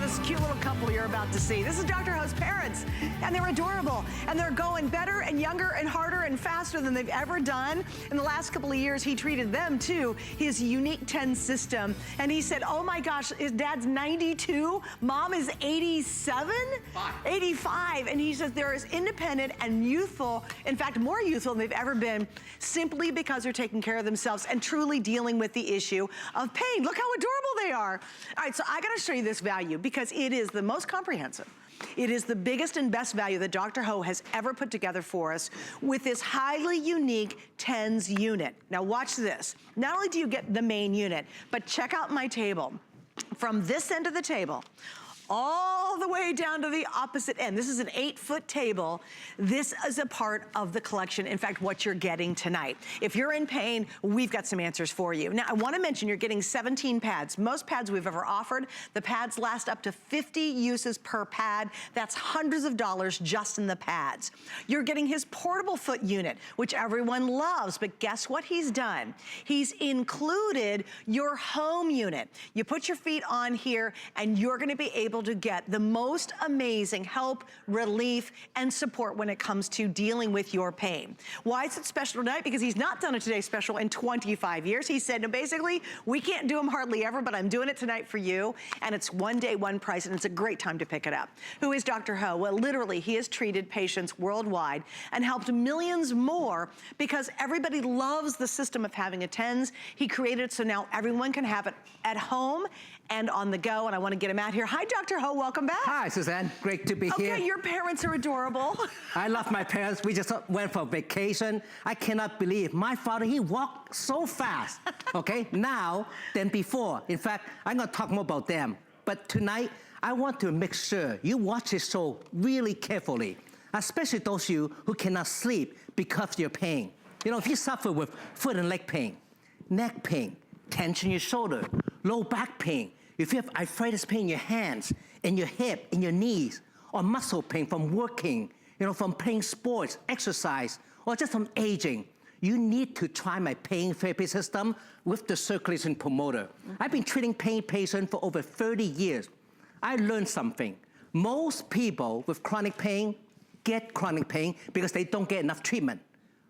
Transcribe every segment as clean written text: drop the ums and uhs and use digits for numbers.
This cute little couple you're about to see. This is Dr. Ho's parents, and they're adorable, and they're going better and younger and harder and faster than they've ever done. In the last couple of years, he treated them to his unique 10 system, and he said, oh my gosh, his dad's 92, mom is 87? 85, and he says they're as independent and youthful, in fact, more youthful than they've ever been, simply because they're taking care of themselves and truly dealing with the issue of pain. Look how adorable they are. All right, so I gotta show you this value because it is the most comprehensive. It is the biggest and best value that Dr. Ho has ever put together for us with this highly unique TENS unit. Now watch this. Not only do you get the main unit, but check out my table. From this end of the table, all the way down to the opposite end. This is an 8-foot table. This is a part of the collection. In fact, what you're getting tonight. If you're in pain, we've got some answers for you. Now, I wanna mention you're getting 17 pads. Most pads we've ever offered. The pads last up to 50 uses per pad. That's hundreds of dollars just in the pads. You're getting his portable foot unit, which everyone loves, but guess what he's done? He's included your home unit. You put your feet on here and you're gonna be able to get the most amazing help, relief, and support when it comes to dealing with your pain. Why is it special tonight? Because he's not done a Today Special in 25 years. He said, no, basically, we can't do them hardly ever, but I'm doing it tonight for you, and it's one day, one price, and it's a great time to pick it up. Who is Dr. Ho? Well, literally, he has treated patients worldwide and helped millions more because everybody loves the system of having a TENS. He created it so now everyone can have it at home and on the go, and I want to get him out here. Hi, Dr. Ho, welcome back. Hi, Suzanne, great to be here. Okay, your parents are adorable. I love my parents. We just went for vacation. I cannot believe my father, he walked so fast, okay, now than before. In fact, I'm gonna talk more about them. But tonight, I want to make sure you watch this show really carefully, especially those of you who cannot sleep because of your pain. You know, if you suffer with foot and leg pain, neck pain, tension in your shoulder, low back pain, if you have arthritis pain in your hands, in your hip, in your knees, or muscle pain from working, you know, from playing sports, exercise, or just from aging, you need to try my pain therapy system with the circulation promoter. I've been treating pain patients for over 30 years. I learned something. Most people with chronic pain get chronic pain because they don't get enough treatment.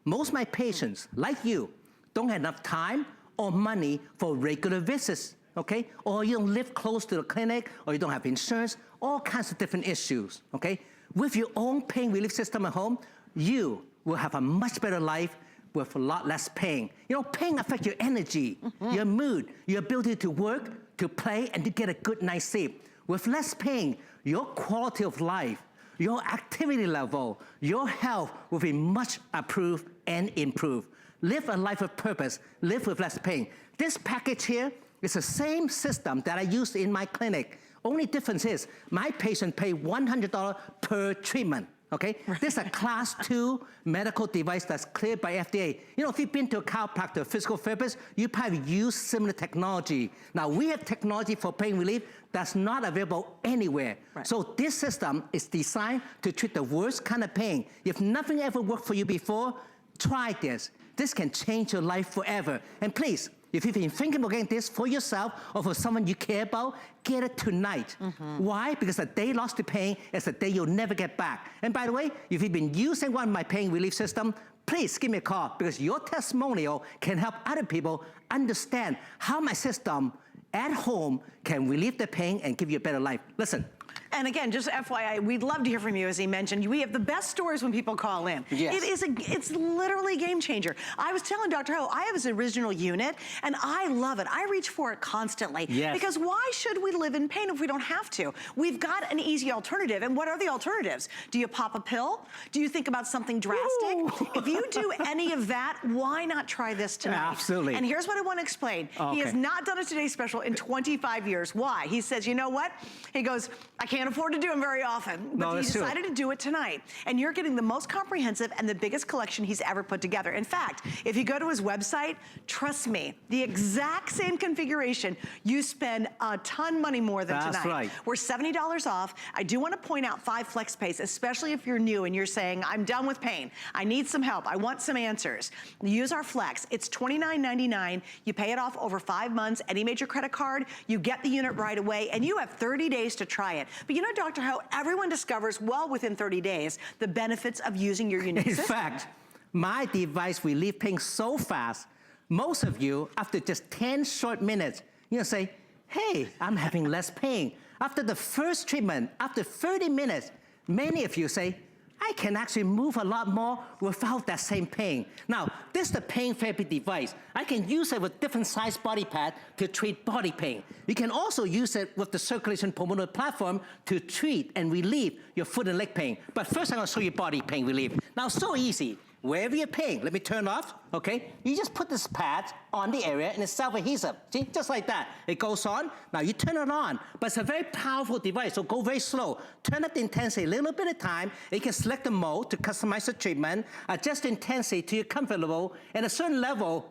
Most of my patients, like you, don't have enough time or money for regular visits, okay? Or you don't live close to the clinic, or you don't have insurance, all kinds of different issues, okay? With your own pain relief system at home, you will have a much better life with a lot less pain. You know, pain affects your energy, your mood, your ability to work, to play, and to get a good night's sleep. With less pain, your quality of life, your activity level, your health will be much improved and improved. Live a life of purpose, live with less pain. This package here is the same system that I use in my clinic. Only difference is my patient pay $100 per treatment, okay? Right. This is a class 2 medical device that's cleared by FDA. You know, if you've been to a chiropractor, a physical therapist, you probably use similar technology. Now, we have technology for pain relief that's not available anywhere. Right. So this system is designed to treat the worst kind of pain. If nothing ever worked for you before, try this. This can change your life forever. And please, if you've been thinking about getting this for yourself or for someone you care about, get it tonight. Why? Because the day lost to pain is the day you'll never get back. And by the way, if you've been using one of my pain relief system, please give me a call because your testimonial can help other people understand how my system at home can relieve the pain and give you a better life. Listen. And again, just FYI, we'd love to hear from you, as he mentioned. We have the best stories when people call in. Yes. It's literally a game changer. I was telling Dr. Ho, I have his original unit, and I love it. I reach for it constantly. Yes. Because why should we live in pain if we don't have to? We've got an easy alternative, and what are the alternatives? Do you pop a pill? Do you think about something drastic? Ooh. If you do any of that, why not try this tonight? Absolutely. And here's what I want to explain. Okay. He has not done a Today Special in 25 years. Why? He says, you know what? He goes, I can't can't afford to do them very often, but No, he that's true. decided to do it tonight. And you're getting the most comprehensive and the biggest collection he's ever put together. In fact, if you go to his website, trust me, the exact same configuration, you spend a ton money more than That's tonight. right. We're $70 off. I do want to point out 5 flex pays, especially if you're new and you're saying, I'm done with pain. I need some help. I want some answers. Use our flex. It's $29.99. You pay it off over 5 months. Any major credit card, you get the unit right away, and you have 30 days to try it. But you know, Dr. Ho, everyone discovers well within 30 days the benefits of using your unique In system. fact, my device relieve pain so fast, most of you, after just 10 short minutes, you know, say, hey, I'm having less pain. After the first treatment, after 30 minutes, many of you say, I can actually move a lot more without that same pain. Now, this is the pain therapy device. I can use it with different size body pad to treat body pain. You can also use it with the circulation promoter platform to treat and relieve your foot and leg pain. But first, I'm gonna show you body pain relief. Now, so easy. Wherever you're pain, let me turn off, okay? You just put this pad on the area and it's self-adhesive. See, just like that. It goes on, now you turn it on, but it's a very powerful device, so go very slow. Turn up the intensity a little bit of time, you can select the mode to customize the treatment, adjust the intensity to your comfort level, and at a certain level,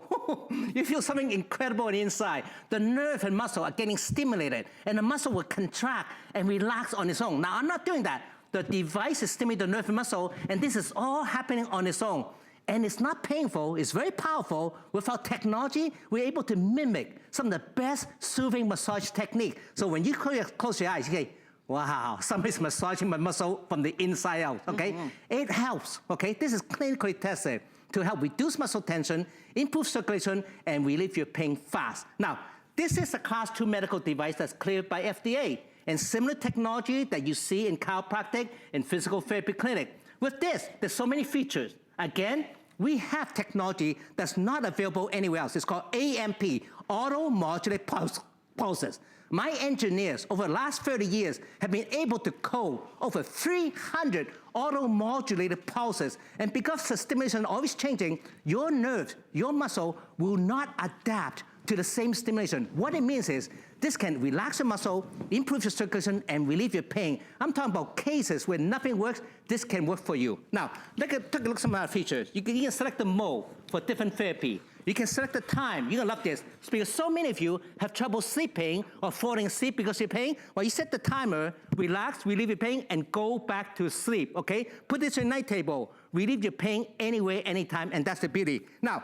you feel something incredible on the inside. The nerve and muscle are getting stimulated, and the muscle will contract and relax on its own. Now, I'm not doing that. The device is stimulating the nerve and muscle, and this is all happening on its own. And it's not painful, it's very powerful. With our technology, we're able to mimic some of the best soothing massage technique. So when you close your eyes, you say, wow, somebody's massaging my muscle from the inside out, okay? It helps, okay? This is clinically tested to help reduce muscle tension, improve circulation, and relieve your pain fast. Now, this is a Class 2 medical device that's cleared by FDA. And similar technology that you see in chiropractic and physical therapy clinic. With this, there's so many features. Again, we have technology that's not available anywhere else. It's called AMP, Auto Modulated Pulses. My engineers over the last 30 years have been able to code over 300 auto-modulated pulses. And because the stimulation is always changing, your nerves, your muscle will not adapt to the same stimulation. What it means is this can relax your muscle, improve your circulation, and relieve your pain. I'm talking about cases where nothing works, this can work for you. Now, take a look at some of our features. You can select the mode for different therapy. You can select the time. You're gonna love this. Because so many of you have trouble sleeping or falling asleep because you're pain. Well, you set the timer, relax, relieve your pain, and go back to sleep, okay? Put this on your night table. Relieve your pain anywhere, anytime, and that's the beauty. Now,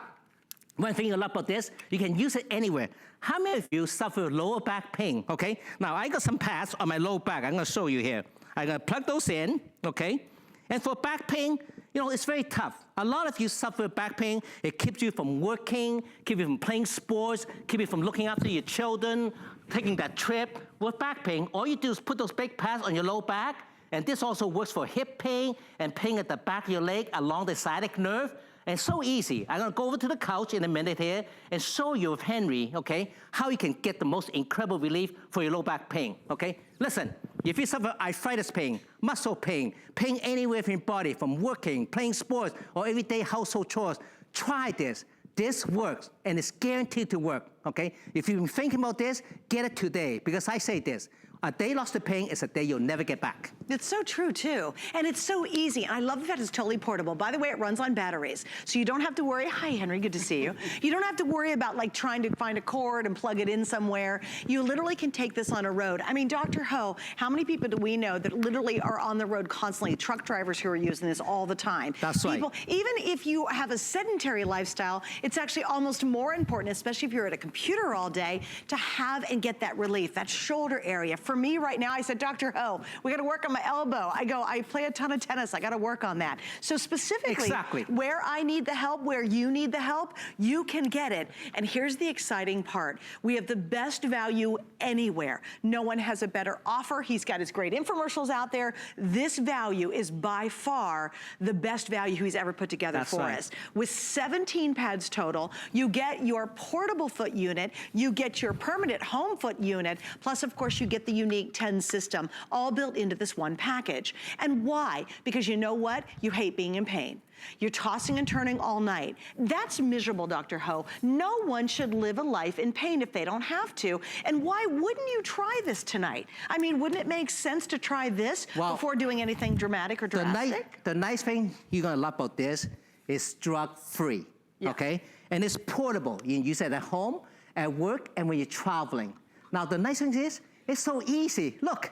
one thing I love about this, you can use it anywhere. How many of you suffer lower back pain, okay? Now, I got some pads on my lower back. I'm gonna show you here. I'm gonna plug those in, okay? And for back pain, you know, it's very tough. A lot of you suffer back pain. It keeps you from working, keeps you from playing sports, keeps you from looking after your children, taking that trip. With back pain, all you do is put those big pads on your lower back, and this also works for hip pain and pain at the back of your leg along the sciatic nerve. And it's so easy. I'm gonna go over to the couch in a minute here and show you with Henry, okay, how you can get the most incredible relief for your low back pain, okay? Listen, if you suffer arthritis pain, muscle pain, pain anywhere from your body, from working, playing sports, or everyday household chores, try this. This works, and it's guaranteed to work, okay? If you've been thinking about this, get it today, because I say this, a day lost to pain is a day you'll never get back. It's so true, too. And it's so easy. I love the fact it's totally portable. By the way, it runs on batteries. So you don't have to worry. Hi, Henry, good to see you. You don't have to worry about like trying to find a cord and plug it in somewhere. You literally can take this on a road. I mean, Dr. Ho, how many people do we know that literally are on the road constantly? Truck drivers who are using this all the time. That's right. Even if you have a sedentary lifestyle, it's actually almost more important, especially if you're at a computer all day, to have and get that relief, that shoulder area. For me right now, I said, Dr. Ho, we gotta work on my elbow. I play a ton of tennis, I gotta work on that. So specifically, where I need the help, where you need the help, you can get it. And here's the exciting part. We have the best value anywhere. No one has a better offer. He's got his great infomercials out there. This value is by far the best value he's ever put together for us. With 17 pads total, you get your portable foot unit, you get your permanent home foot unit, plus of course you get the unique 10 system, all built into this one package. And why? Because you know what? You hate being in pain. You're tossing and turning all night. That's miserable, Dr. Ho. No one should live a life in pain if they don't have to. And why wouldn't you try this tonight? I mean, wouldn't it make sense to try this before doing anything dramatic or drastic? The nice thing you're gonna love about this is drug-free, okay? And it's portable. You can use it at home, at work, and when you're traveling. Now, the nice thing is, it's so easy. Look,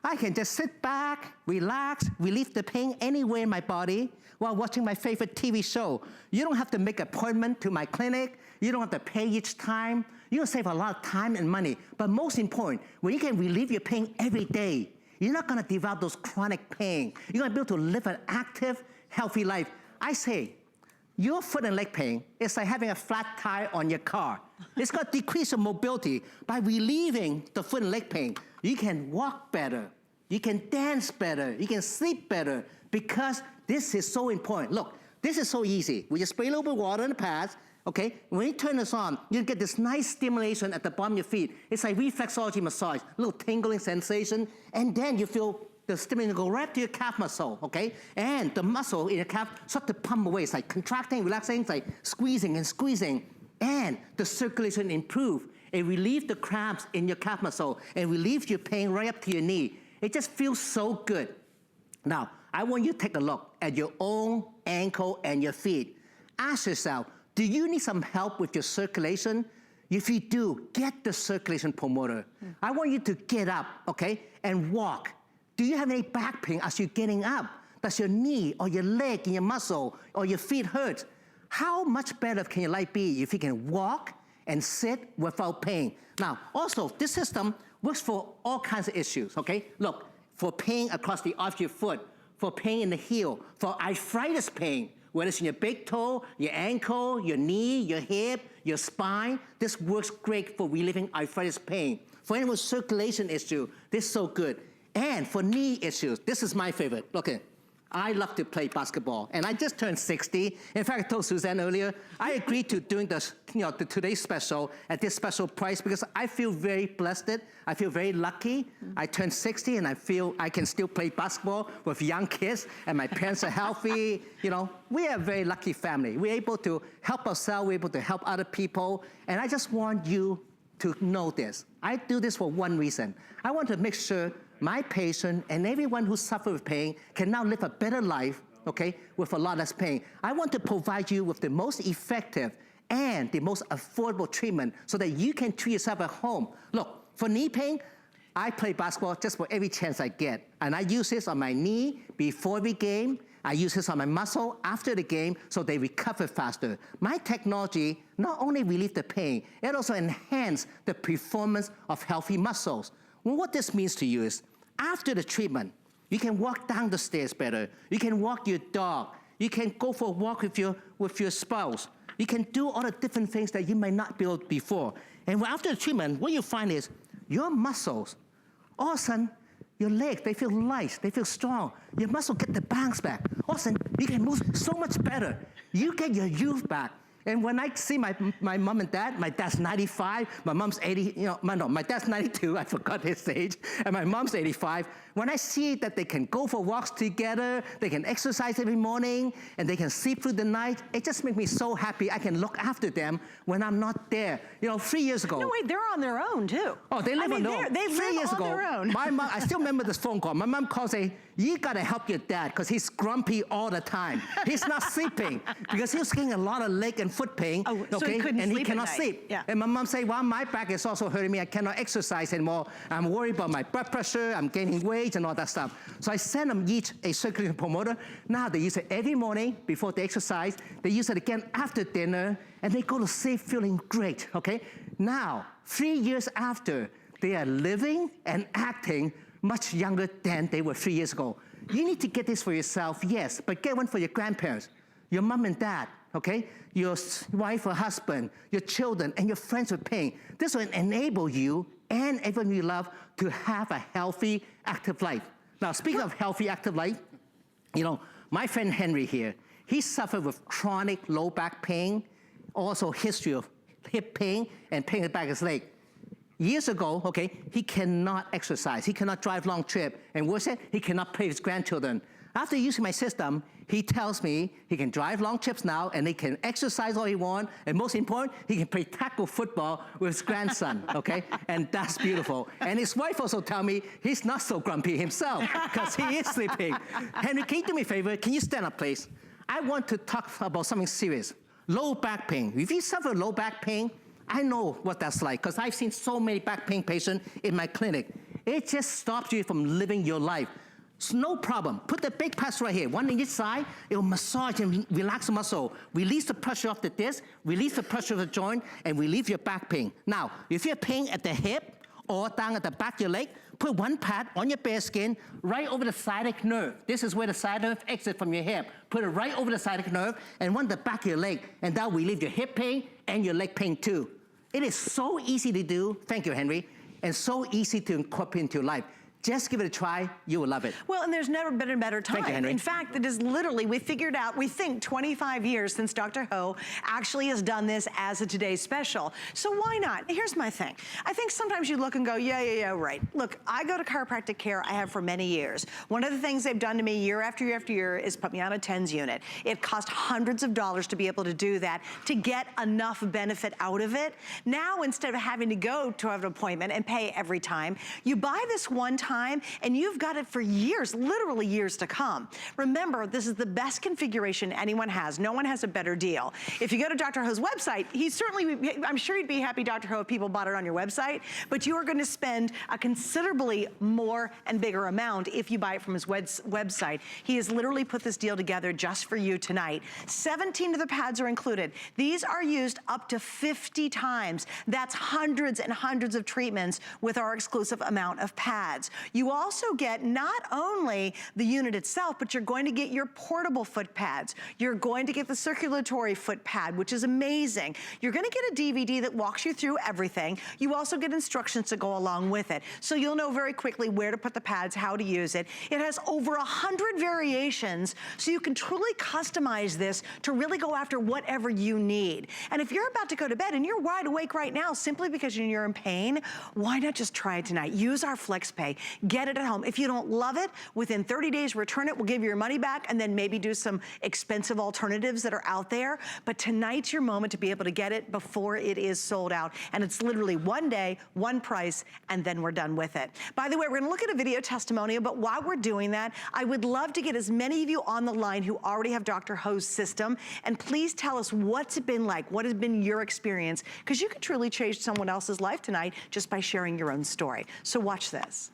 I can just sit back, relax, relieve the pain anywhere in my body while watching my favorite TV show. You don't have to make an appointment to my clinic. You don't have to pay each time. You're gonna save a lot of time and money. But most important, when you can relieve your pain every day, you're not gonna develop those chronic pain. You're gonna be able to live an active, healthy life. I say, your foot and leg pain is like having a flat tire on your car. It's gonna decrease your mobility. By relieving the foot and leg pain, you can walk better, you can dance better, you can sleep better, because this is so important. Look, this is so easy. We just spray a little bit of water in the pads, okay? When you turn this on, you get this nice stimulation at the bottom of your feet. It's like reflexology massage, a little tingling sensation, and then you feel the stimulation go right to your calf muscle, okay? And the muscle in your calf start to pump away. It's like contracting, relaxing, it's like squeezing and squeezing. And the circulation improve. It relieves the cramps in your calf muscle and relieves your pain right up to your knee. It just feels so good. Now, I want you to take a look at your own ankle and your feet. Ask yourself, do you need some help with your circulation? If you do, get the circulation promoter. I want you to get up, okay, and walk. Do you have any back pain as you're getting up? Does your knee or your leg and your muscle or your feet hurt? How much better can your life be if you can walk and sit without pain? Now, also, this system works for all kinds of issues, okay? Look, for pain across the arch of your foot, for pain in the heel, for arthritis pain, whether it's in your big toe, your ankle, your knee, your hip, your spine, this works great for relieving arthritis pain. For anyone with circulation issue, this is so good. And for knee issues, this is my favorite. Look at, I love to play basketball, and I just turned 60. In fact, I told Suzanne earlier, I agreed to doing this, the today's special at this special price because I feel very blessed. I feel very lucky. I turned 60, and I feel I can still play basketball with young kids, and my parents are healthy. We are a very lucky family. We're able to help ourselves. We're able to help other people, and I just want you to know this. I do this for one reason. I want to make sure my patient and everyone who suffers with pain can now live a better life, okay, with a lot less pain. I want to provide you with the most effective and the most affordable treatment so that you can treat yourself at home. Look, for knee pain, I play basketball just for every chance I get. And I use this on my knee before every game. I use this on my muscle after the game so they recover faster. My technology not only relieves the pain, it also enhances the performance of healthy muscles. Well, what this means to you is, after the treatment, you can walk down the stairs better. You can walk your dog. You can go for a walk with your spouse. You can do all the different things that you might not be able to before. And after the treatment, what you find is your muscles, all of a sudden, your legs, they feel light, they feel strong. Your muscle get the bounce back. All of a sudden, you can move so much better. You get your youth back. And when I see my mom and dad, my dad's 95, my mom's 80, my dad's 92, I forgot his age, and my mom's 85. When I see that they can go for walks together, they can exercise every morning, and they can sleep through the night, it just makes me so happy I can look after them when I'm not there. 3 years ago. No, wait, they're on their own, too. Oh, they live on their own. They live on their own. My mom, I still remember this phone call. My mom calls saying, you gotta help your dad because he's grumpy all the time. He's not sleeping because he was getting a lot of leg and foot pain, so he couldn't and sleep he cannot sleep. Yeah. And my mom said, well, my back is also hurting me. I cannot exercise anymore. I'm worried about my blood pressure. I'm gaining weight and all that stuff. So I sent them each a circulation promoter. Now they use it every morning before they exercise. They use it again after dinner, and they go to sleep feeling great, okay? Now, 3 years after, they are living and acting much younger than they were 3 years ago. You need to get this for yourself, yes, but get one for your grandparents, your mom and dad, okay? Your wife or husband, your children, and your friends with pain. This will enable you and everyone you love to have a healthy, active life. Now, speaking of healthy, active life, my friend Henry here, he suffered with chronic low back pain, also history of hip pain and pain in the back of his leg. Years ago, okay, he cannot exercise. He cannot drive long trip. And worse yet, he cannot play with his grandchildren. After using my system, he tells me he can drive long trips now and he can exercise all he wants. And most important, he can play tackle football with his grandson, okay? And that's beautiful. And his wife also tells me he's not so grumpy himself because he is sleeping. Henry, can you do me a favor? Can you stand up, please? I want to talk about something serious. Low back pain. If you suffer low back pain, I know what that's like because I've seen so many back pain patients in my clinic. It just stops you from living your life. It's no problem. Put the big pads right here, one on each side. It will massage and relax the muscle. Release the pressure off the disc, release the pressure of the joint, and relieve your back pain. Now, if you have pain at the hip or down at the back of your leg, put one pad on your bare skin right over the sciatic nerve. This is where the sciatic nerve exits from your hip. Put it right over the sciatic nerve and one at the back of your leg, and that will relieve your hip pain and your leg pain too. It is so easy to do, thank you, Henry, and so easy to incorporate into your life. Just give it a try, you will love it. Well, and there's never been a better time. Thank you, Henry. In fact, it is literally, we figured out, we think 25 years since Dr. Ho actually has done this as a Today's Special. So why not? Here's my thing. I think sometimes you look and go, yeah, right. Look, I go to chiropractic care, I have for many years. One of the things they've done to me year after year after year is put me on a TENS unit. It cost hundreds of dollars to be able to do that, to get enough benefit out of it. Now, instead of having to go to have an appointment and pay every time, you buy this one time and you've got it for years, literally years to come. Remember, this is the best configuration anyone has. No one has a better deal. If you go to Dr. Ho's website, I'm sure he'd be happy, Dr. Ho, if people bought it on your website, but you are going to spend a considerably more and bigger amount if you buy it from his website. He has literally put this deal together just for you tonight. 17 of the pads are included. These are used up to 50 times. That's hundreds and hundreds of treatments with our exclusive amount of pads. You also get not only the unit itself, but you're going to get your portable foot pads. You're going to get the circulatory foot pad, which is amazing. You're going to get a DVD that walks you through everything. You also get instructions to go along with it. So you'll know very quickly where to put the pads, how to use it. It has over 100 variations, so you can truly customize this to really go after whatever you need. And if you're about to go to bed and you're wide awake right now simply because you're in pain, why not just try it tonight? Use our FlexPay. Get it at home. If you don't love it, within 30 days, return it. We'll give you your money back and then maybe do some expensive alternatives that are out there. But tonight's your moment to be able to get it before it is sold out. And it's literally one day, one price, and then we're done with it. By the way, we're gonna look at a video testimonial, but while we're doing that, I would love to get as many of you on the line who already have Dr. Ho's system. And please tell us what's it been like, what has been your experience, because you could truly change someone else's life tonight just by sharing your own story. So watch this.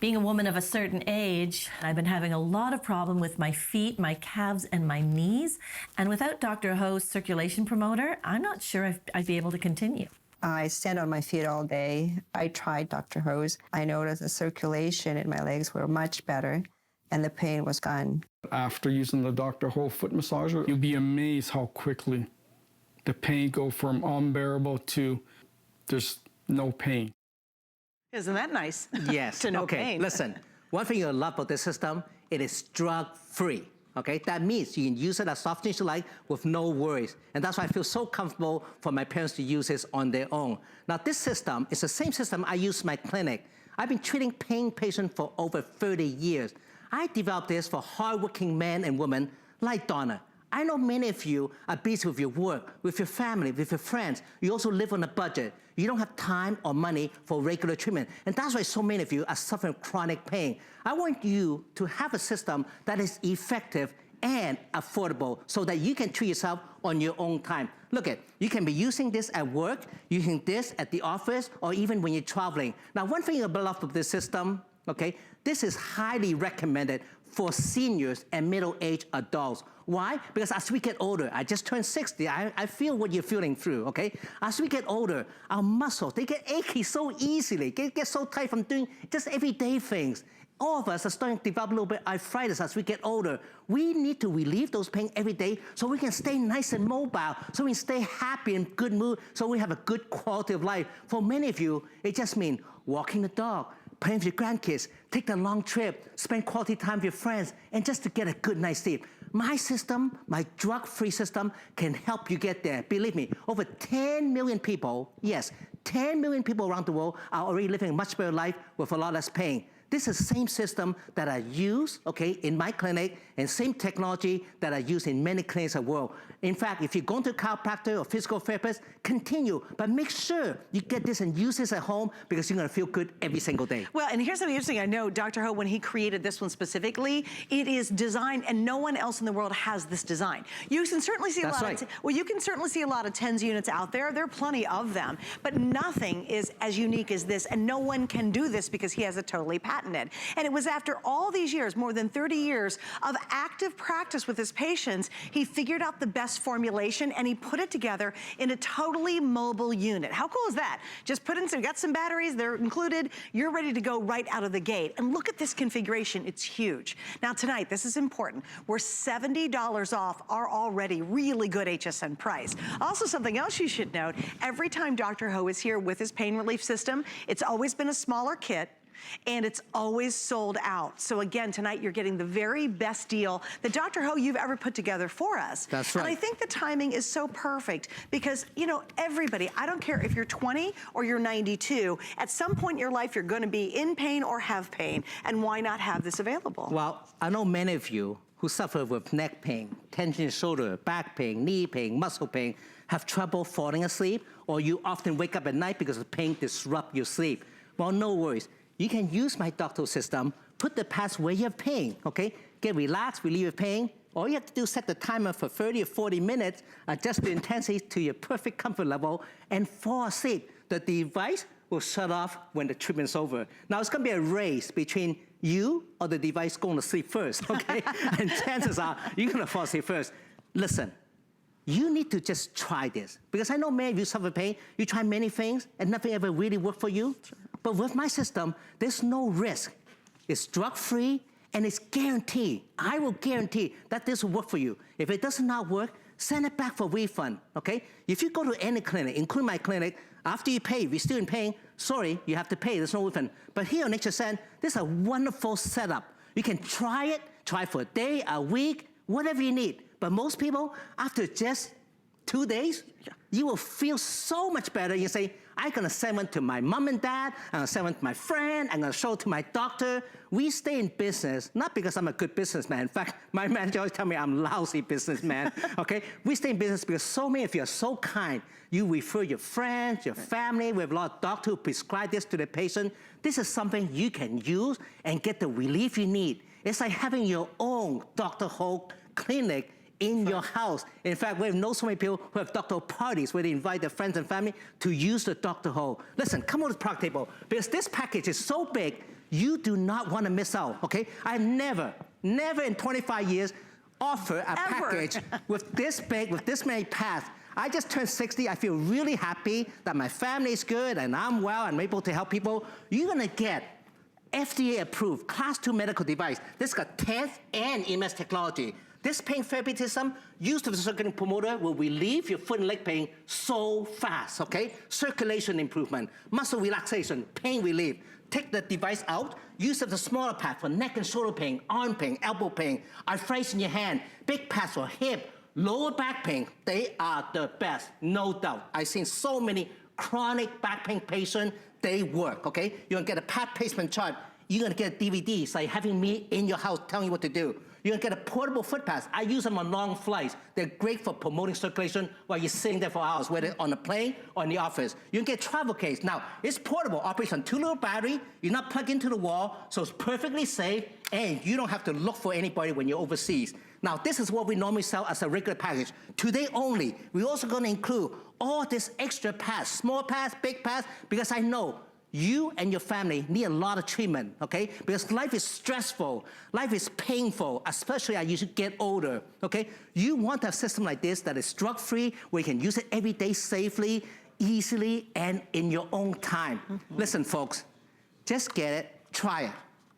Being a woman of a certain age, I've been having a lot of problem with my feet, my calves, and my knees. And without Dr. Ho's circulation promoter, I'm not sure I'd be able to continue. I stand on my feet all day. I tried Dr. Ho's. I noticed the circulation in my legs were much better and the pain was gone. After using the Dr. Ho foot massager, you'll be amazed how quickly the pain go from unbearable to there's no pain. Isn't that nice? Yes. To no okay, pain. Listen, one thing you'll love about this system, it is drug-free. Okay, that means you can use it as often as you like with no worries. And that's why I feel so comfortable for my parents to use this on their own. Now, this system is the same system I use in my clinic. I've been treating pain patients for over 30 years. I developed this for hardworking men and women like Donna. I know many of you are busy with your work, with your family, with your friends. You also live on a budget. You don't have time or money for regular treatment. And that's why so many of you are suffering chronic pain. I want you to have a system that is effective and affordable so that you can treat yourself on your own time. Look at, you can be using this at work, using this at the office, or even when you're traveling. Now, one thing I love of this system, okay, this is highly recommended for seniors and middle-aged adults. Why? Because as we get older, I just turned 60, I feel what you're feeling through, okay? As we get older, our muscles, they get achy so easily, get so tight from doing just everyday things. All of us are starting to develop a little bit of arthritis as we get older. We need to relieve those pain every day so we can stay nice and mobile, so we can stay happy and good mood, so we have a good quality of life. For many of you, it just means walking the dog, playing with your grandkids, take a long trip, spend quality time with your friends, and just to get a good night's sleep. My system, my drug-free system, can help you get there. Believe me, over 10 million people, yes, 10 million people around the world are already living a much better life with a lot less pain. This is the same system that I use, okay, in my clinic, and same technology that I use in many clinics of the world. In fact, if you're going to a chiropractor or physical therapist, continue, but make sure you get this and use this at home because you're gonna feel good every single day. Well, and here's something interesting. I know Dr. Ho, when he created this one specifically, it is designed, and no one else in the world has this design. You can certainly see you can certainly see a lot of TENS units out there. There are plenty of them, but nothing is as unique as this, and no one can do this because he has it totally patented. And it was after all these years, more than 30 years of active practice with his patients, he figured out the best formulation and he put it together in a totally mobile unit. How cool is that? Just put in some, got some batteries, they're included, you're ready to go right out of the gate. And look at this configuration, it's huge. Now tonight, this is important, we're $70 off our already really good HSN price. Also, something else you should note, every time Dr. Ho is here with his pain relief system, it's always been a smaller kit, and it's always sold out. So again, tonight you're getting the very best deal that Dr. Ho you've ever put together for us. That's right. And I think the timing is so perfect because, you know, everybody, I don't care if you're 20 or you're 92, at some point in your life you're gonna be in pain or have pain, and why not have this available? Well, I know many of you who suffer with neck pain, tension in shoulder, back pain, knee pain, muscle pain, have trouble falling asleep, or you often wake up at night because the pain disrupts your sleep. Well, no worries. You can use my doctor system, put the pads where you have pain, okay? Get relaxed, relieve your pain. All you have to do is set the timer for 30 or 40 minutes, adjust the intensity to your perfect comfort level, and fall asleep. The device will shut off when the treatment's over. Now, it's gonna be a race between you or the device going to sleep first, okay? And chances are, you're gonna fall asleep first. Listen, you need to just try this. Because I know many of you suffer pain, you try many things, and nothing ever really worked for you. Sure. But with my system, there's no risk. It's drug-free, and it's guaranteed. I will guarantee that this will work for you. If it does not work, send it back for refund, okay? If you go to any clinic, including my clinic, after you pay, if you're still in pain, sorry, you have to pay, there's no refund. But here on HSN, this is a wonderful setup. You can try it, try for a day, a week, whatever you need. But most people, after just 2 days, you will feel so much better. You say, I'm gonna send one to my mom and dad, I'm gonna send one to my friend, I'm gonna show it to my doctor. We stay in business, not because I'm a good businessman. In fact, my manager always tell me I'm a lousy businessman, okay? We stay in business because so many of you are so kind. You refer your friends, your family. We have a lot of doctors who prescribe this to the patient. This is something you can use and get the relief you need. It's like having your own Dr. Ho clinic in your house. In fact, we know so many people who have Dr. Ho parties where they invite their friends and family to use the Dr. Ho. Listen, come on to the product table, because this package is so big, you do not want to miss out, okay? I've never in 25 years offered a package with this big, with this many pads. I just turned 60, I feel really happy that my family is good and I'm well and I'm able to help people. You're gonna get FDA approved, class 2 medical device. This got TENS and immersive technology. This pain therapy system used with the circulating promoter will relieve your foot and leg pain so fast, okay? Circulation improvement, muscle relaxation, pain relief. Take the device out, use it as a smaller pad for neck and shoulder pain, arm pain, elbow pain, arthritis in your hand, big pads for hip, lower back pain. They are the best, no doubt. I've seen so many chronic back pain patients, they work, okay? You're gonna get a pad placement chart. You're gonna get DVDs, like having me in your house telling you what to do. You're gonna get a portable foot pads. I use them on long flights. They're great for promoting circulation while you're sitting there for hours, whether on a plane or in the office. You can get a travel case. Now, it's portable, operates on 2 little battery. You're not plugged into the wall, so it's perfectly safe, and you don't have to look for anybody when you're overseas. Now, this is what we normally sell as a regular package. Today only, we're also gonna include all this extra pads, small pads, big pads, because I know you and your family need a lot of treatment, okay? Because life is stressful, life is painful, especially as you get older, okay? You want a system like this that is drug-free, where you can use it every day safely, easily, and in your own time. Listen, folks, just get it, try it.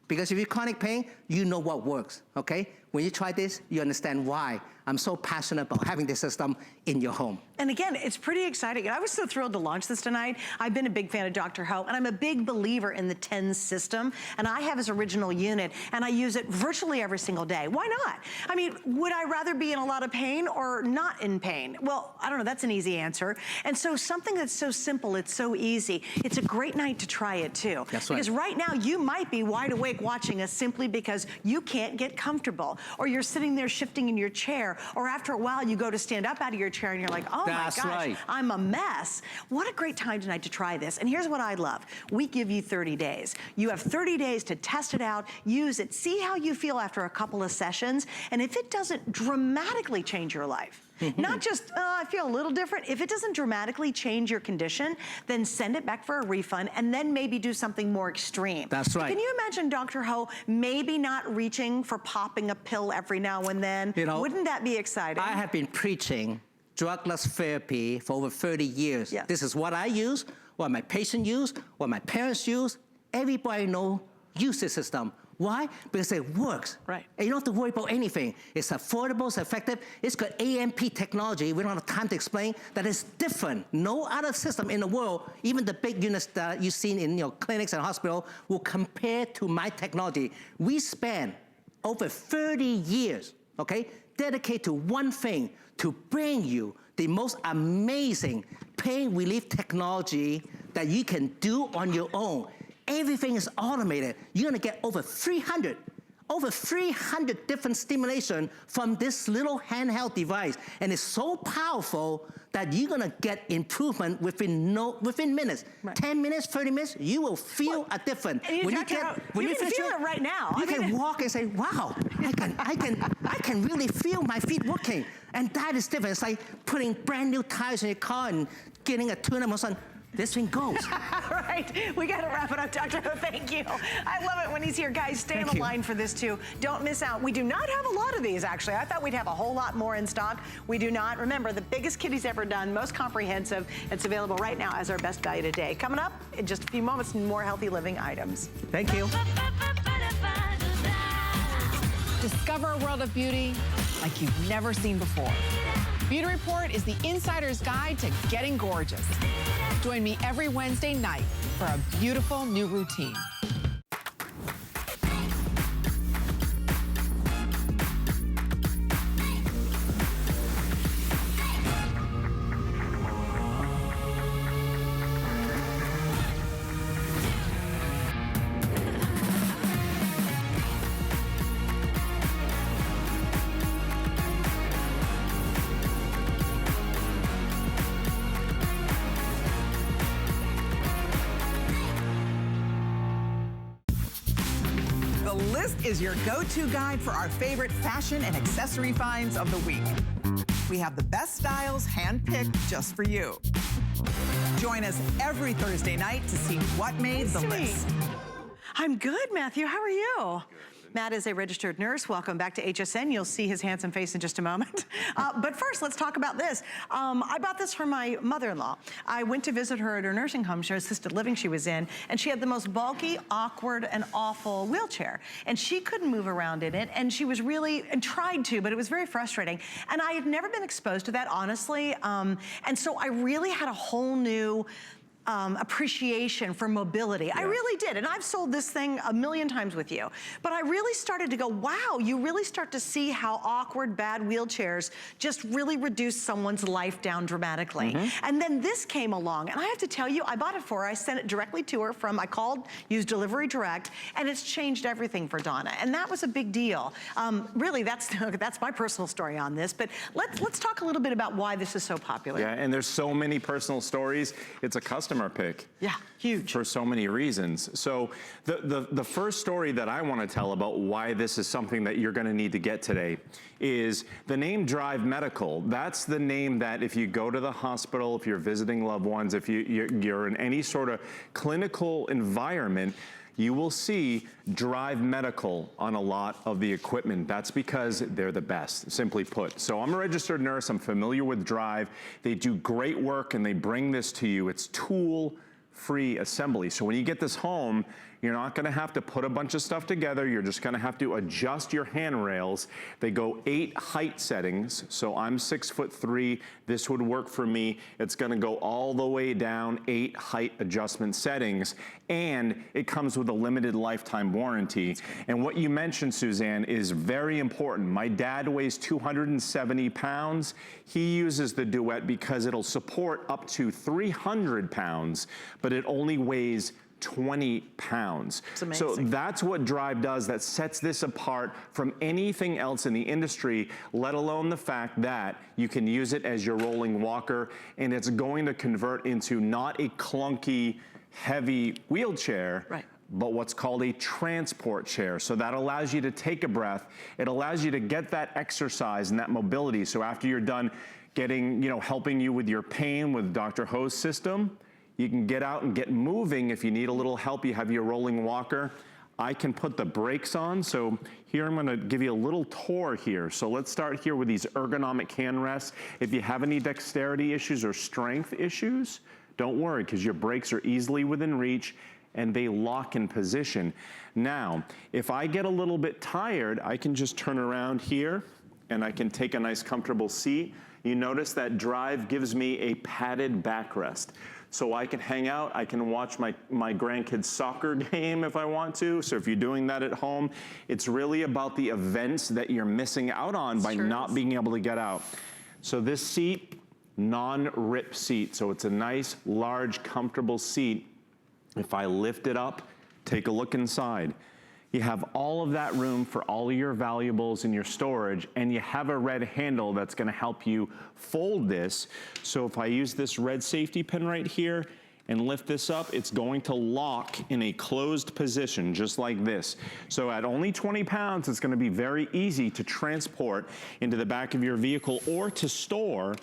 Because if you're chronic pain, you know what works, okay? When you try this, you understand why I'm so passionate about having this system in your home. And again, it's pretty exciting. I was so thrilled to launch this tonight. I've been a big fan of Dr. Ho, and I'm a big believer in the TENS system, and I have his original unit, and I use it virtually every single day. Why not? I mean, would I rather be in a lot of pain or not in pain? Well, I don't know, that's an easy answer. And so something that's so simple, it's so easy, it's a great night to try it too. That's right. Because right now, you might be wide awake watching us simply because you can't get comfortable, or you're sitting there shifting in your chair, or after a while, you go to stand up out of your chair and you're like, oh That's my gosh, right. I'm a mess. What a great time tonight to try this. And here's what I love. We give you 30 days. You have 30 days to test it out, use it, see how you feel after a couple of sessions, and if it doesn't dramatically change your life, not just, oh, I feel a little different. If it doesn't dramatically change your condition, then send it back for a refund and then maybe do something more extreme. That's right. Can you imagine Dr. Ho maybe not reaching for popping a pill every now and then? You know, wouldn't that be exciting? I have been preaching drugless therapy for over 30 years. Yes. This is what I use, what my patient use, what my parents use. Everybody use this system. Why? Because it works. Right. And you don't have to worry about anything. It's affordable, it's effective. It's got AMP technology. We don't have time to explain that it's different. No other system in the world, even the big units that you've seen in your clinics and hospital, will compare to my technology. We spent over 30 years, okay, dedicated to one thing, to bring you the most amazing pain relief technology that you can do on your own. Everything is automated. You're gonna get over 300 different stimulation from this little handheld device. And it's so powerful that you're gonna get improvement within minutes. Right. 10 minutes, 30 minutes, you will feel a difference. And you can feel it right now. You can walk and say, wow, I can really feel my feet working. And that is different. It's like putting brand new tires in your car and getting a tune-up or something. This thing goes. All right, we got to wrap it up, Dr. Ho. Thank you. I love it when he's here. Guys, stay on the line for this too. Don't miss out. We do not have a lot of these, actually. I thought we'd have a whole lot more in stock. We do not. Remember, the biggest kit he's ever done, most comprehensive. It's available right now as our best value today. Coming up in just a few moments, more healthy living items. Thank you. Discover a world of beauty like you've never seen before. Beauty Report is the insider's guide to getting gorgeous. Join me every Wednesday night for a beautiful new routine. Is your go-to guide for our favorite fashion and accessory finds of the week. We have the best styles handpicked just for you. Join us every Thursday night to see what made the list. I'm good, Matthew. How are you? Matt is a registered nurse. Welcome back to HSN. You'll see his handsome face in just a moment. But first, let's talk about this. I bought this for my mother-in-law. I went to visit her at her nursing home, her assisted living she was in, and she had the most bulky, awkward, and awful wheelchair. And she couldn't move around in it, and she was really, and tried to, but it was very frustrating. And I had never been exposed to that, honestly. And so I really had a whole new appreciation for mobility. Yeah. I really did. And I've sold this thing a million times with you. But I really started to go, wow, you really start to see how awkward, bad wheelchairs just really reduce someone's life down dramatically. And then this came along. And I have to tell you, I bought it for her. I sent it directly to her I called, used Delivery Direct, and it's changed everything for Donna. And that was a big deal. Really, that's my personal story on this. But let's talk a little bit about why this is so popular. Yeah, and there's so many personal stories. It's a customer pick. Yeah, huge. For so many reasons. So the first story that I want to tell about why this is something that you're going to need to get today is the name Drive Medical. That's the name that if you go to the hospital, if you're visiting loved ones, if you're in any sort of clinical environment, you will see Drive Medical on a lot of the equipment. That's because they're the best, simply put. So I'm a registered nurse, I'm familiar with Drive. They do great work and they bring this to you. It's tool-free assembly. So when you get this home, You're not gonna have to put a bunch of stuff together. You're just gonna have to adjust your handrails. They go 8 height settings. So I'm 6'3". This would work for me. It's gonna go all the way down 8 height adjustment settings. And it comes with a limited lifetime warranty. And what you mentioned, Suzanne, is very important. My dad weighs 270 pounds. He uses the Duet because it'll support up to 300 pounds, but it only weighs 20 pounds. It's amazing. So that's what Drive does that sets this apart from anything else in the industry, let alone the fact that you can use it as your rolling walker, and it's going to convert into not a clunky, heavy wheelchair, right, but what's called a transport chair. So that allows you to take a breath. It allows you to get that exercise and that mobility. So after you're done getting, helping you with your pain with Dr. Ho's system, you can get out and get moving. If you need a little help, you have your rolling walker. I can put the brakes on. So here I'm gonna give you a little tour here. So let's start here with these ergonomic hand rests. If you have any dexterity issues or strength issues, don't worry, because your brakes are easily within reach and they lock in position. Now, if I get a little bit tired, I can just turn around here and I can take a nice comfortable seat. You notice that Drive gives me a padded backrest. So I can hang out, I can watch my grandkids' soccer game if I want to. So if you're doing that at home, it's really about the events that you're missing out on by not being able to get out. So this seat, non-rip seat. So it's a nice, large, comfortable seat. If I lift it up, take a look inside. You have all of that room for all of your valuables in your storage, and you have a red handle that's gonna help you fold this. So if I use this red safety pin right here and lift this up, it's going to lock in a closed position, just like this. So at only 20 pounds, it's gonna be very easy to transport into the back of your vehicle or to store,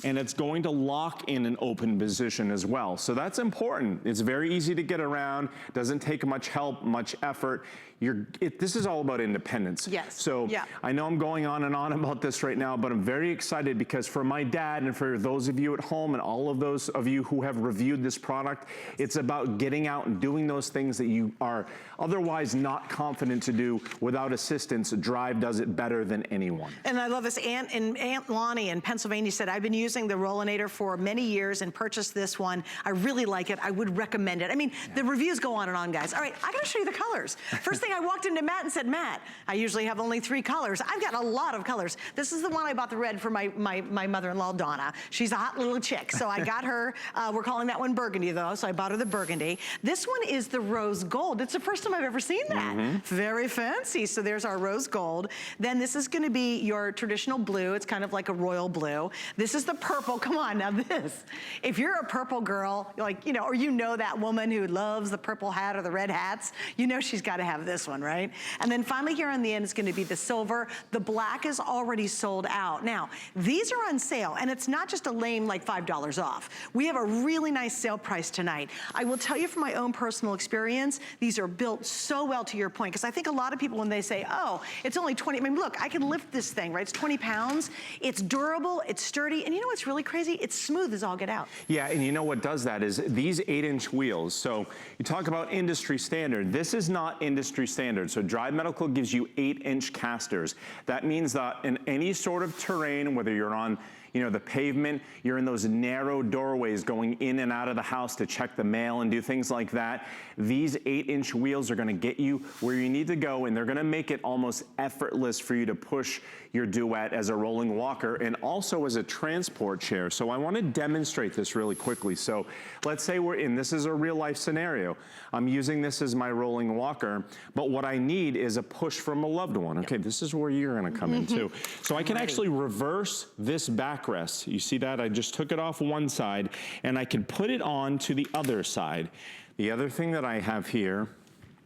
and it's going to lock in an open position as well. So that's important. It's very easy to get around, doesn't take much help, much effort. This is all about independence. Yes. So I know I'm going on and on about this right now, but I'm very excited because for my dad and for those of you at home and all of those of you who have reviewed this product, it's about getting out and doing those things that you are otherwise not confident to do without assistance. Drive does it better than anyone. And I love this. Aunt Lonnie in Pennsylvania said, I've been using the Rollinator for many years and purchased this one. I really like it. I would recommend it. I mean, the reviews go on and on, guys. All right, I gotta show you the colors. First thing I walked into Matt and said, Matt, I usually have only 3 colors. I've got a lot of colors. This is the one I bought the red for my mother-in-law, Donna. She's a hot little chick, so I got her, we're calling that one burgundy though, so I bought her the burgundy. This one is the rose gold. It's the first time I've ever seen that. Very fancy, so there's our rose gold. Then this is gonna be your traditional blue. It's kind of like a royal blue. This is the purple, come on, now this. If you're a purple girl, like, or that woman who loves the purple hat or the red hats, she's gotta have this one, right? And then finally here on the end is gonna be the silver. The black is already sold out. Now, these are on sale, and it's not just a lame like $5 off. We have a really nice sale price tonight. I will tell you from my own personal experience, these are built so well to your point, because I think a lot of people when they say, oh, it's only 20, I mean, look, I can lift this thing, right? It's 20 pounds, it's durable, it's sturdy, and you know what's really crazy? It's smooth as all get out. Yeah, and you know what does that is these 8-inch wheels, so you talk about industry standard, this is not industry standard. So Drive Medical gives you 8-inch casters. That means that in any sort of terrain, whether you're on the pavement, you're in those narrow doorways going in and out of the house to check the mail and do things like that. These 8-inch wheels are gonna get you where you need to go, and they're gonna make it almost effortless for you to push your Duet as a rolling walker and also as a transport chair. So I wanna demonstrate this really quickly. So let's say this is a real life scenario. I'm using this as my rolling walker, but what I need is a push from a loved one. Okay, this is where you're gonna come in too. So I can actually reverse this backrest. You see that? I just took it off one side and I can put it on to the other side. The other thing that I have here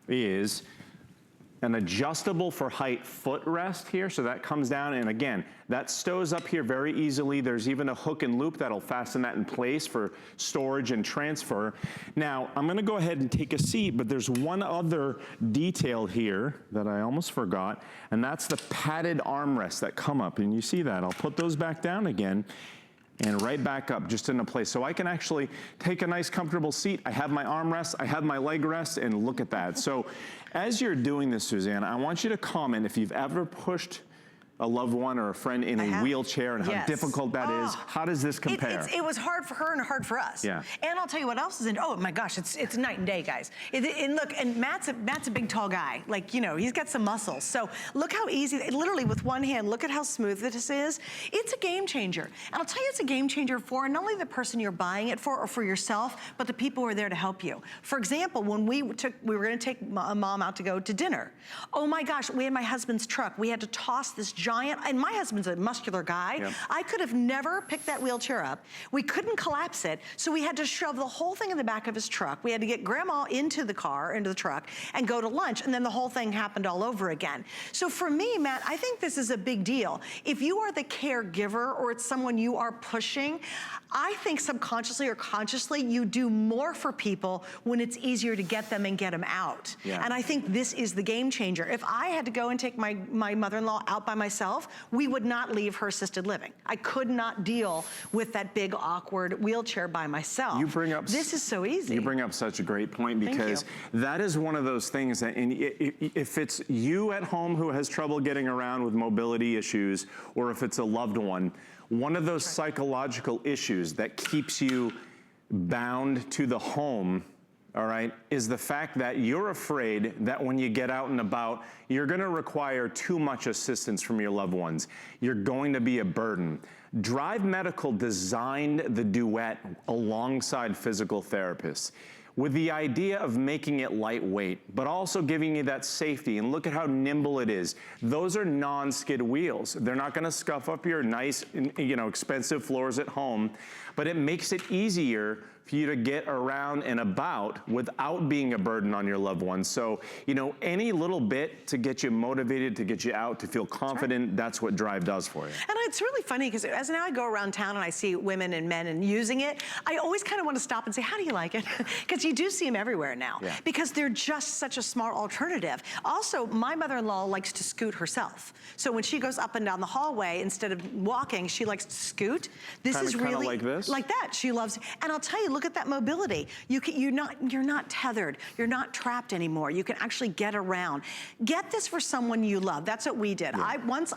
is an adjustable for height footrest here. So that comes down, and again, that stows up here very easily. There's even a hook and loop that'll fasten that in place for storage and transfer. Now, I'm gonna go ahead and take a seat, but there's one other detail here that I almost forgot, and that's the padded armrests that come up, and you see that. I'll put those back down again. and right back up just into place. So I can actually take a nice comfortable seat. I have my armrest, I have my leg rest, and look at that. So as you're doing this, Suzanne, I want you to comment if you've ever pushed a loved one or a friend in a wheelchair and how difficult that is. How does this compare? It was hard for her and hard for us. Yeah. And I'll tell you what else is in, oh my gosh, it's night and day, guys. And look, and Matt's a big, tall guy. Like, you know, he's got some muscles. So look how easy, literally with one hand, look at how smooth this is. It's a game changer. And I'll tell you, it's a game changer for not only the person you're buying it for or for yourself, but the people who are there to help you. For example, when we were gonna take a mom out to go to dinner. Oh my gosh, we had my husband's truck. We had to toss this giant, and my husband's a muscular guy. Yep. I could have never picked that wheelchair up. We couldn't collapse it, so we had to shove the whole thing in the back of his truck. We had to get grandma into the car, into the truck, and go to lunch, and then the whole thing happened all over again. So for me, Matt, I think this is a big deal. If you are the caregiver or it's someone you are pushing, I think subconsciously or consciously, you do more for people when it's easier to get them and get them out. Yeah. And I think this is the game changer. If I had to go and take my mother-in-law out by myself, we would not leave her assisted living. I could not deal with that big, awkward wheelchair by myself. You bring up, this is so easy. You bring up such a great point, because that is one of those things that, if it's you at home who has trouble getting around with mobility issues, or if it's a loved one of those psychological issues that keeps you bound to the home, all right, is the fact that you're afraid that when you get out and about, you're gonna require too much assistance from your loved ones. You're going to be a burden. Drive Medical designed the Duet alongside physical therapists with the idea of making it lightweight, but also giving you that safety. And look at how nimble it is. Those are non-skid wheels. They're not gonna scuff up your nice, expensive floors at home, but it makes it easier for you to get around and about without being a burden on your loved ones. So, any little bit to get you motivated, to get you out, to feel confident, that's what Drive does for you. And it's really funny, because as now I go around town and I see women and men and using it, I always kind of want to stop and say, how do you like it? Because you do see them everywhere now, because they're just such a smart alternative. Also, my mother-in-law likes to scoot herself. So when she goes up and down the hallway, instead of walking, she likes to scoot. This is really like this? Like that. She loves, and I'll tell you, look at that mobility. You're not tethered. You're not trapped anymore. You can actually get around. Get this for someone you love. That's what we did. Yeah. Once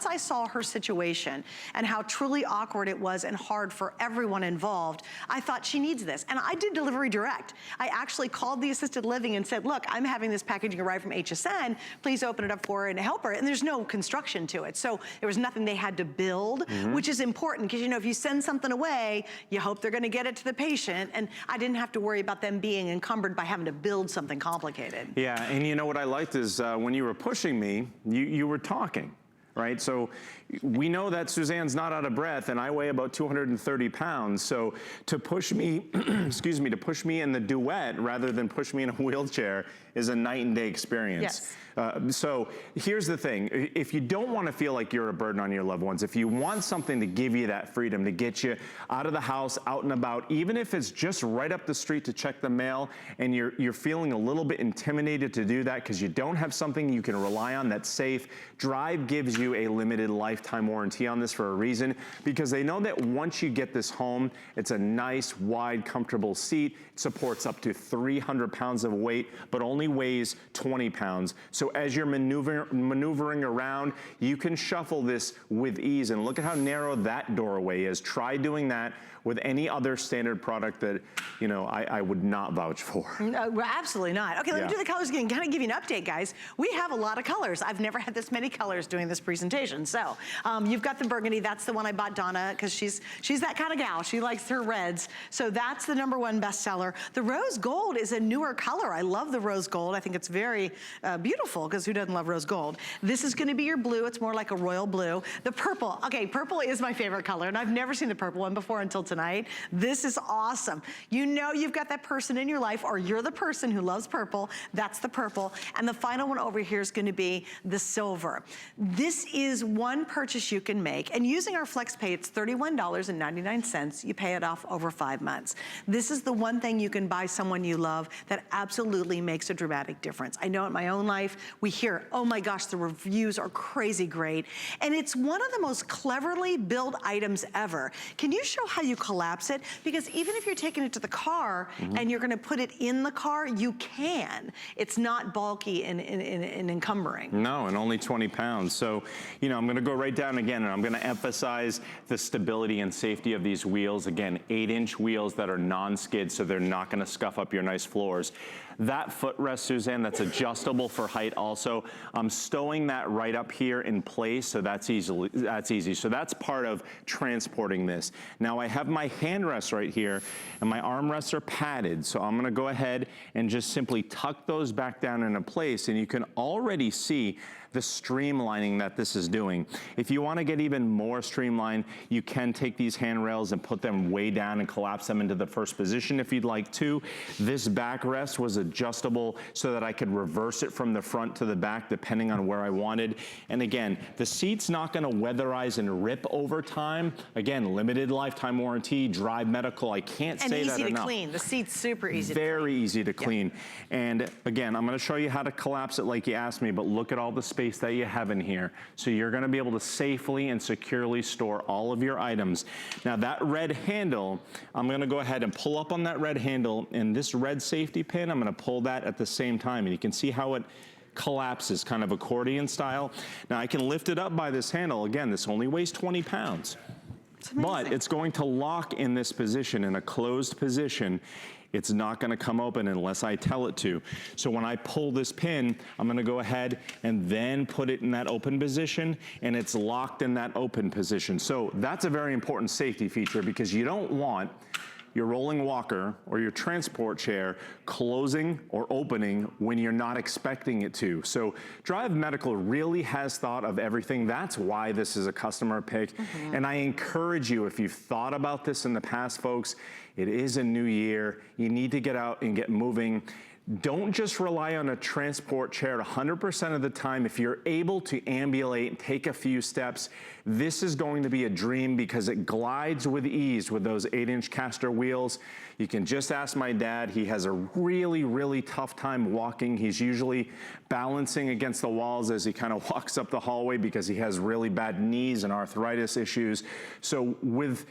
I saw her situation and how truly awkward it was and hard for everyone involved, I thought she needs this. And I did delivery direct. I actually called the assisted living and said, look, I'm having this packaging arrive from HSN. Please open it up for her and help her. And there's no construction to it. So there was nothing they had to build, which is important, because if you send something away, you hope they're going to get it to the patient. And I didn't have to worry about them being encumbered by having to build something complicated. Yeah, and what I liked is when you were pushing me, you were talking, right? So we know that Suzanne's not out of breath, and I weigh about 230 pounds. So to push me, excuse me, to push me in the Duet rather than push me in a wheelchair is a night and day experience. Yes. So here's the thing. If you don't want to feel like you're a burden on your loved ones, if you want something to give you that freedom, to get you out of the house, out and about, even if it's just right up the street to check the mail, and you're feeling a little bit intimidated to do that because you don't have something you can rely on that's safe, Drive gives you a limited lifetime warranty on this for a reason, because they know that once you get this home, it's a nice, wide, comfortable seat. It supports up to 300 pounds of weight, but only weighs 20 pounds. So as you're maneuvering around, you can shuffle this with ease. And look at how narrow that doorway is. Try doing that with any other standard product that, I would not vouch for. No, absolutely not. Okay, let me do the colors again. Kind of give you an update, guys. We have a lot of colors. I've never had this many colors doing this presentation. So you've got the burgundy. That's the one I bought Donna, because she's that kind of gal. She likes her reds. So that's the #1 bestseller. The rose gold is a newer color. I love the rose gold. I think it's very beautiful, because who doesn't love rose gold? This is going to be your blue. It's more like a royal blue. The purple. Okay, purple is my favorite color, and I've never seen the purple one before until tonight. This is awesome. You've got that person in your life, or you're the person who loves purple. That's the purple. And the final one over here is going to be the silver. This is one purchase you can make, and using our FlexPay, it's $31.99. You pay it off over 5 months. This is the one thing you can buy someone you love that absolutely makes a dramatic difference. I know in my own life, we hear, oh my gosh, the reviews are crazy great. And it's one of the most cleverly built items ever. Can you show how you collapse it? Because even if you're taking it to the car and you're gonna put it in the car, you can. It's not bulky and encumbering. No, and only 20 pounds. So, you know, I'm gonna go right down again, and I'm gonna emphasize the stability and safety of these wheels. Again, 8-inch wheels that are non-skid, so they're not gonna scuff up your nice floors. That footrest, Suzanne, that's adjustable for height also. I'm stowing that right up here in place, so that's easy. So that's part of transporting this. Now I have my hand rest right here, and my armrests are padded, so I'm gonna go ahead and just simply tuck those back down into place, and you can already see the streamlining that this is doing. If you want to get even more streamlined, you can take these handrails and put them way down and collapse them into the first position if you'd like to. This backrest was adjustable so that I could reverse it from the front to the back depending on where I wanted. And again, the seat's not going to weatherize and rip over time. Again, limited lifetime warranty, Drive Medical, I can't say that enough. And easy to clean. The seat's super easy to clean. Very easy to clean. And again, I'm going to show you how to collapse it like you asked me, but look at all the space that you have in here. So you're going to be able to safely and securely store all of your items. Now that red handle, I'm going to go ahead and pull up on that red handle, and this red safety pin, I'm going to pull that at the same time, and you can see how it collapses, kind of accordion style. Now I can lift it up by this handle. Again, this only weighs 20 pounds. But it's going to lock in this position, in a closed position. It's not gonna come open unless I tell it to. So when I pull this pin, I'm gonna go ahead and then put it in that open position, and it's locked in that open position. So that's a very important safety feature, because you don't want your rolling walker or your transport chair closing or opening when you're not expecting it to. So Drive Medical really has thought of everything. That's why this is a customer pick. And I encourage you, if you've thought about this in the past, folks, it is a new year. You need to get out and get moving. Don't just rely on a transport chair 100% of the time. If you're able to ambulate and take a few steps, this is going to be a dream, because it glides with ease with those 8-inch caster wheels. You can just ask my dad. He has a really, really tough time walking. He's usually balancing against the walls as he kind of walks up the hallway because he has really bad knees and arthritis issues. So with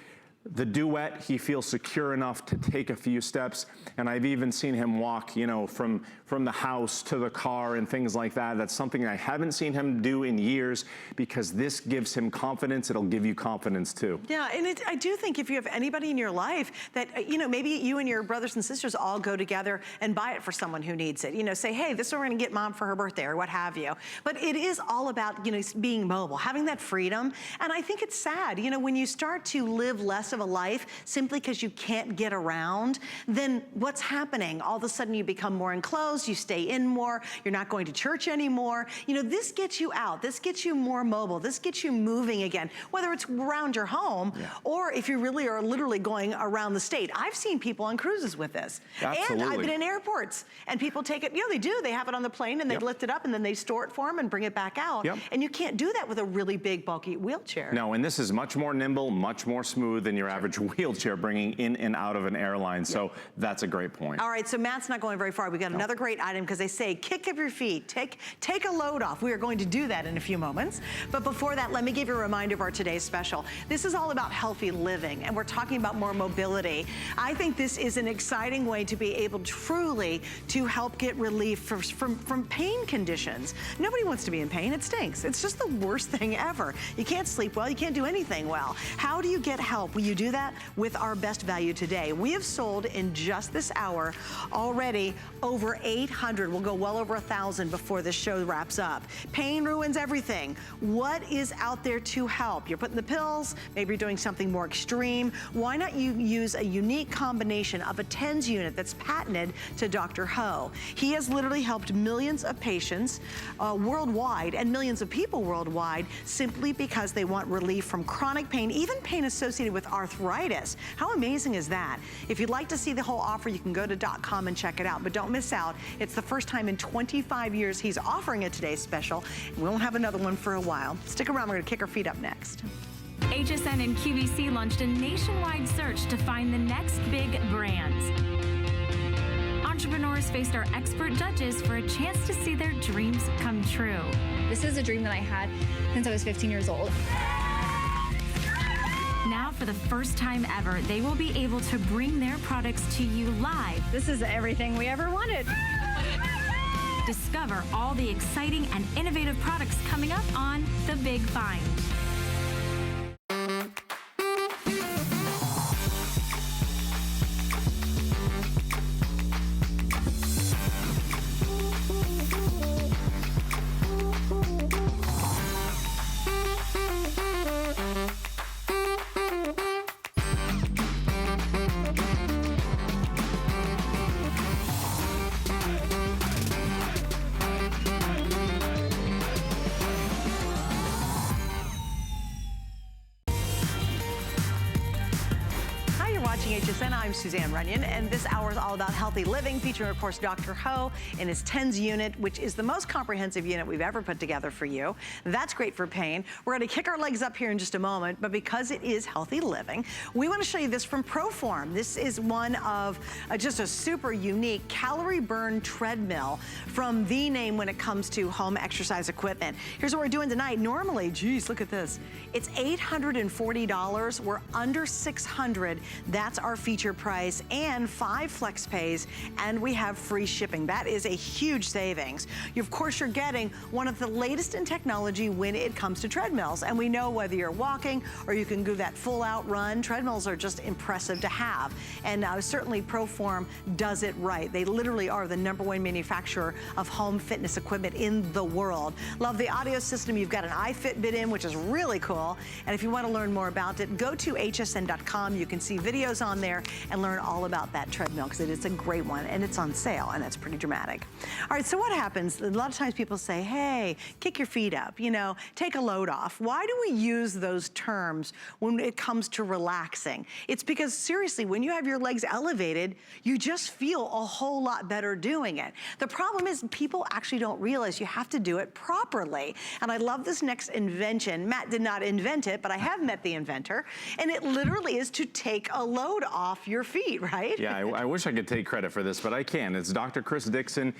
the Duet, he feels secure enough to take a few steps, and I've even seen him walk, you know, from the house to the car and things like that. That's something I haven't seen him do in years, because this gives him confidence. It'll give you confidence too. Yeah, and I do think if you have anybody in your life that, you know, maybe you and your brothers and sisters all go together and buy it for someone who needs it. You know, say, hey, this is what we're gonna get mom for her birthday, or what have you. But it is all about, you know, being mobile, having that freedom. And I think it's sad, you know, when you start to live less of a life simply because you can't get around, then what's happening? All of a sudden you become more enclosed, you stay in more, you're not going to church anymore. You know, this gets you out, this gets you more mobile, this gets you moving again, whether it's around your home or if you really are literally going around the state. I've seen people on cruises with this. Absolutely. And I've been in airports, and people take it, you know, they do, they have it on the plane and they lift it up and then they store it for them and bring it back out. And you can't do that with a really big, bulky wheelchair. No, and this is much more nimble, much more smooth than your average wheelchair bringing in and out of an airline. So that's a great point. All right, so Matt's not going very far. We got another great item, because they say kick up your feet, take a load off. We are going to do that in a few moments. But before that, let me give you a reminder of our today's special. This is all about healthy living, and we're talking about more mobility. I think this is an exciting way to be able truly to help get relief from pain conditions. Nobody wants to be in pain. It stinks. It's just the worst thing ever. You can't sleep well. You can't do anything well. How do you get help? Will you do that with our best value today? We have sold in just this hour already over 800. We'll go well over 1,000 before this show wraps up. Pain ruins everything. What is out there to help? You're putting the pills, maybe you're doing something more extreme. Why not you use a unique combination of a TENS unit that's patented to Dr. Ho? He has literally helped millions of patients worldwide, and millions of people worldwide, simply because they want relief from chronic pain, even pain associated with arthritis. How amazing is that? If you'd like to see the whole offer, you can go to .com and check it out, but don't miss out. It's the first time in 25 years he's offering a today's special. We won't have another one for a while. Stick around, we're gonna kick our feet up next. HSN and QVC launched a nationwide search to find the next big brands. On entrepreneurs faced our expert judges for a chance to see their dreams come true. This is a dream that I had since I was 15 years old. Now, for the first time ever, they will be able to bring their products to you live. This is everything we ever wanted. Discover all the exciting and innovative products coming up on The Big Find. Watching HSN, I'm Suzanne Runyon, and this hour is all about healthy living, featuring, of course, Dr. Ho in his TENS unit, which is the most comprehensive unit we've ever put together for you. That's great for pain. We're going to kick our legs up here in just a moment, but because it is healthy living, we want to show you this from Proform. This is one of just a super unique calorie burn treadmill from the name when it comes to home exercise equipment. Here's what we're doing tonight. Normally, geez, look at this. It's $840. We're under $600. That's our feature price, and 5 flex pays, and we have free shipping. That is a huge savings. Of course, you're getting one of the latest in technology when it comes to treadmills, and we know whether you're walking or you can do that full out run, treadmills are just impressive to have. And certainly Proform does it right. They literally are the #1 manufacturer of home fitness equipment in the world. Love the audio system. You've got an iFitbit in, which is really cool. And if you want to learn more about it, go to hsn.com. You can see videos on there and learn all about that treadmill, because it is a great one and it's on sale, and that's pretty dramatic. All right, so what happens? A lot of times people say, hey, kick your feet up, you know, take a load off. Why do we use those terms when it comes to relaxing? It's because seriously, when you have your legs elevated, you just feel a whole lot better doing it. The problem is people actually don't realize you have to do it properly. And I love this next invention. Matt did not invent it, but I have met the inventor, and it literally is to take a load off your feet, right? Yeah, I wish I could take credit for this, but I can. It's Dr. Chris Dixon.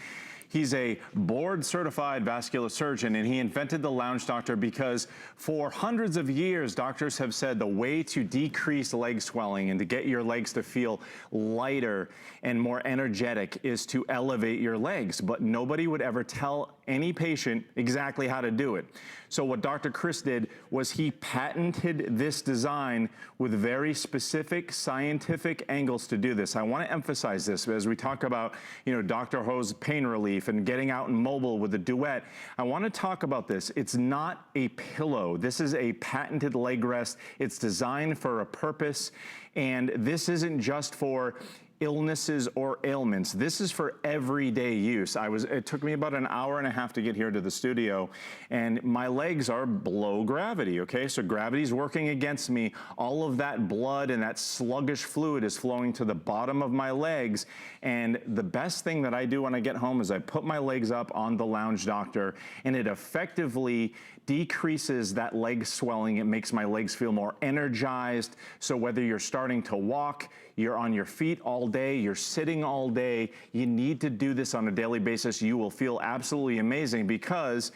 He's a board-certified vascular surgeon, and he invented the Lounge Doctor because for hundreds of years, doctors have said the way to decrease leg swelling and to get your legs to feel lighter and more energetic is to elevate your legs, but nobody would ever tell any patient exactly how to do it. So what Dr. Chris did was he patented this design with very specific scientific angles to do this. I want to emphasize this as we talk about, you know, Dr. Ho's pain relief and getting out and mobile with the Duet. I want to talk about this. It's not a pillow. This is a patented leg rest. It's designed for a purpose, and this isn't just for illnesses or ailments. This is for everyday use. It took me about an hour and a half to get here to the studio, and my legs are below gravity, okay? So gravity's working against me. All of that blood and that sluggish fluid is flowing to the bottom of my legs, and the best thing that I do when I get home is I put my legs up on the Lounge Doctor, and it effectively decreases that leg swelling. It makes my legs feel more energized. So whether you're starting to walk, you're on your feet all day, you're sitting all day, you need to do this on a daily basis. You will feel absolutely amazing because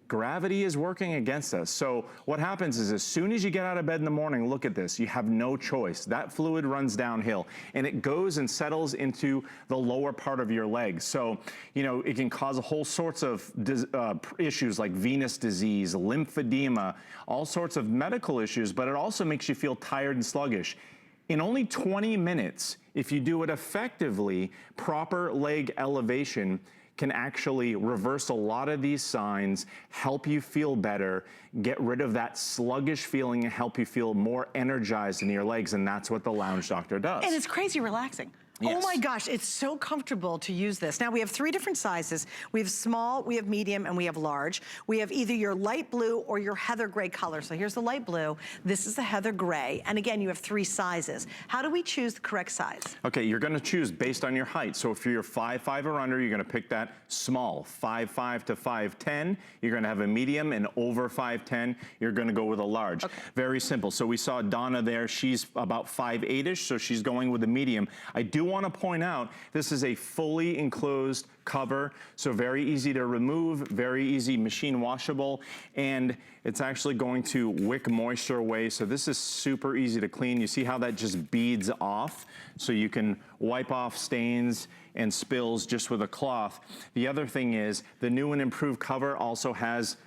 gravity is working against us. So what happens is as soon as you get out of bed in the morning, look at this, you have no choice. That fluid runs downhill and it goes and settles into the lower part of your legs. So, you know, it can cause a whole sorts of issues like venous disease, lymphedema, all sorts of medical issues, but it also makes you feel tired and sluggish. In only 20 minutes, if you do it effectively, proper leg elevation can actually reverse a lot of these signs, help you feel better, get rid of that sluggish feeling, and help you feel more energized in your legs, and that's what the Lounge Doctor does. And it's crazy relaxing. Yes. Oh my gosh, it's so comfortable to use this. Now we have 3 different sizes. We have small, we have medium, and we have large. We have either your light blue or your heather gray color. So here's the light blue, this is the heather gray, and again, you have 3 sizes. How do we choose the correct size? Okay, you're gonna choose based on your height. So if you're 5'5" or under, you're gonna pick that small, 5'5" to 5'10". You're gonna have a medium, and over 5'10", you're gonna go with a large. Okay. Very simple. So we saw Donna there, she's about 5'8"-ish, so she's going with a medium. I do want to point out, this is a fully enclosed cover, so very easy to remove, very easy machine washable, and it's actually going to wick moisture away. So this is super easy to clean. You see how that just beads off? So you can wipe off stains and spills just with a cloth. The other thing is the new and improved cover also has,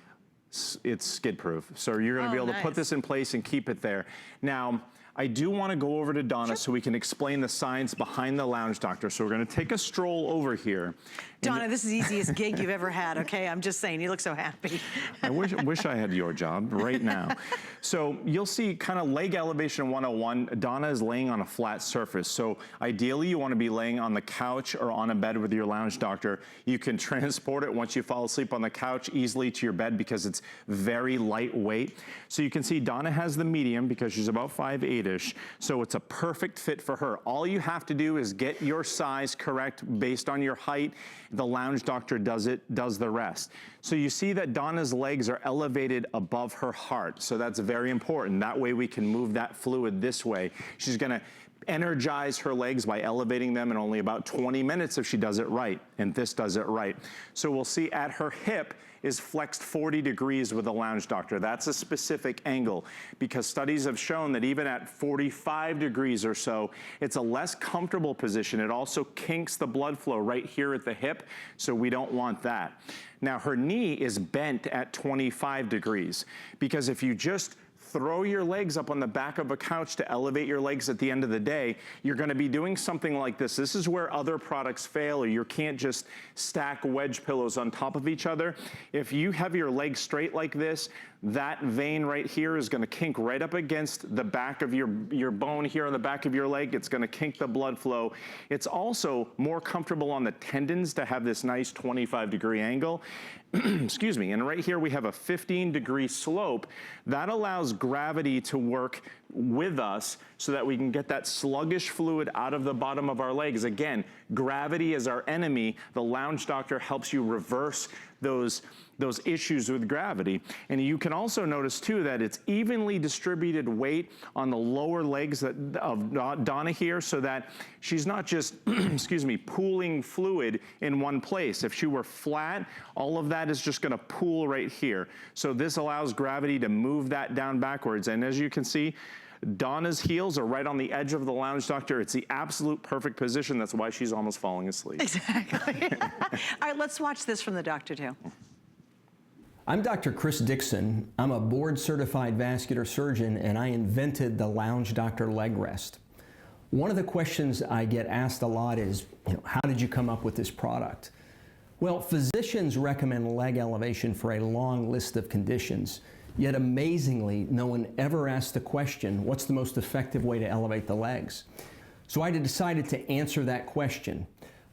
it's skid proof. So you're gonna be able to put this in place and keep it there. Now, I do want to go over to Donna so we can explain the science behind the Lounge Doctor. So we're going to take a stroll over here. Donna, this is the easiest gig you've ever had, okay? I'm just saying, you look so happy. I wish I had your job right now. So you'll see kind of leg elevation 101. Donna is laying on a flat surface. So ideally you want to be laying on the couch or on a bed with your Lounge Doctor. You can transport it once you fall asleep on the couch easily to your bed because it's very lightweight. So you can see Donna has the medium because she's about 5'8"-ish. So it's a perfect fit for her. All you have to do is get your size correct based on your height. The Lounge Doctor does the rest. So you see that Donna's legs are elevated above her heart. So that's very important. That way we can move that fluid this way. She's gonna energize her legs by elevating them in only about 20 minutes if she does it right, and this does it right. So we'll see at her hip is flexed 40 degrees with the Lounge Doctor. That's a specific angle because studies have shown that even at 45 degrees or so, it's a less comfortable position. It also kinks the blood flow right here at the hip, so we don't want that. Now her knee is bent at 25 degrees because if you just throw your legs up on the back of a couch to elevate your legs at the end of the day, you're gonna be doing something like this. This is where other products fail, or you can't just stack wedge pillows on top of each other. If you have your legs straight like this, that vein right here is gonna kink right up against the back of your bone here on the back of your leg. It's gonna kink the blood flow. It's also more comfortable on the tendons to have this nice 25-degree angle. Excuse me, and right here we have a 15-degree slope. That allows gravity to work with us so that we can get that sluggish fluid out of the bottom of our legs. Again, gravity is our enemy. The Lounge Doctor helps you reverse those issues with gravity. And you can also notice too that it's evenly distributed weight on the lower legs of Donna here so that she's not just, excuse me, pooling fluid in one place. If she were flat, all of that is just gonna pool right here. So this allows gravity to move that down backwards. And as you can see, Donna's heels are right on the edge of the Lounge Doctor. It's the absolute perfect position. That's why she's almost falling asleep. Exactly. All right, let's watch this from the doctor too. I'm Dr. Chris Dixon. I'm a board-certified vascular surgeon, and I invented the Lounge Doctor leg rest. One of the questions I get asked a lot is, how did you come up with this product? Well, physicians recommend leg elevation for a long list of conditions, yet amazingly, no one ever asked the question, what's the most effective way to elevate the legs? So I decided to answer that question.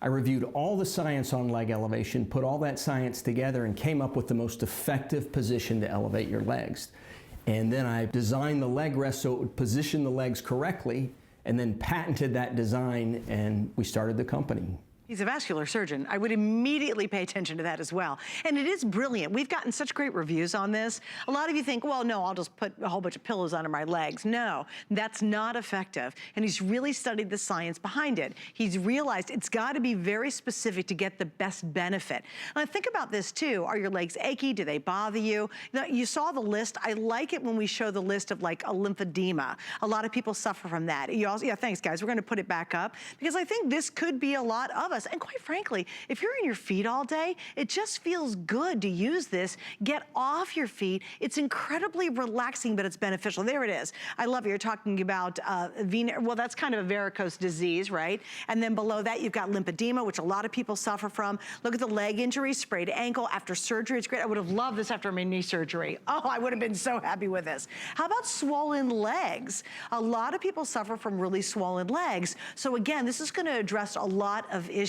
I reviewed all the science on leg elevation, put all that science together, and came up with the most effective position to elevate your legs. And then I designed the leg rest so it would position the legs correctly, and then patented that design, and we started the company. He's a vascular surgeon. I would immediately pay attention to that as well. And it is brilliant. We've gotten such great reviews on this. A lot of you think, well, no, I'll just put a whole bunch of pillows under my legs. No, that's not effective. And he's really studied the science behind it. He's realized it's got to be very specific to get the best benefit. And think about this too. Are your legs achy? Do they bother you? Now, you saw the list. I like it when we show the list of like a lymphedema. A lot of people suffer from that. You also, yeah, thanks guys. We're going to put it back up because I think this could be a lot of us. And quite frankly, if you're in your feet all day, it just feels good to use this. Get off your feet. It's incredibly relaxing, but it's beneficial. There it is. I love it. You're talking about well, that's kind of a varicose disease, right? And then below that, you've got lymphedema, which a lot of people suffer from. Look at the leg injury, sprayed ankle after surgery. It's great. I would have loved this after my knee surgery. Oh, I would have been so happy with this. How about swollen legs? A lot of people suffer from really swollen legs. So again, this is going to address a lot of issues.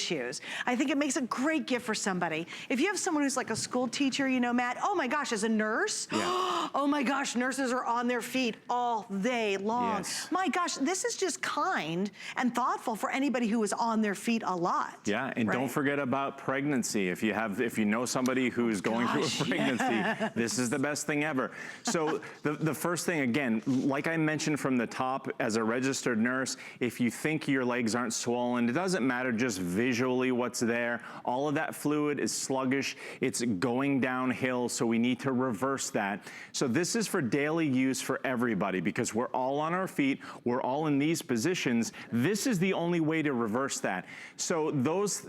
I think it makes a great gift for somebody. If you have someone who's like a school teacher, you know, Matt, oh my gosh, as a nurse, yeah. oh my gosh, nurses are on their feet all day long. Yes. My gosh, this is just kind and thoughtful for anybody who is on their feet a lot. Yeah, and don't forget about pregnancy. If you know somebody who's going through a pregnancy, this is the best thing ever. So the first thing, again, like I mentioned from the top, as a registered nurse, if you think your legs aren't swollen, it doesn't matter just visually what's there. All of that fluid is sluggish. It's going downhill, so we need to reverse that. So this is for daily use for everybody because we're all on our feet. We're all in these positions. This is the only way to reverse that. So those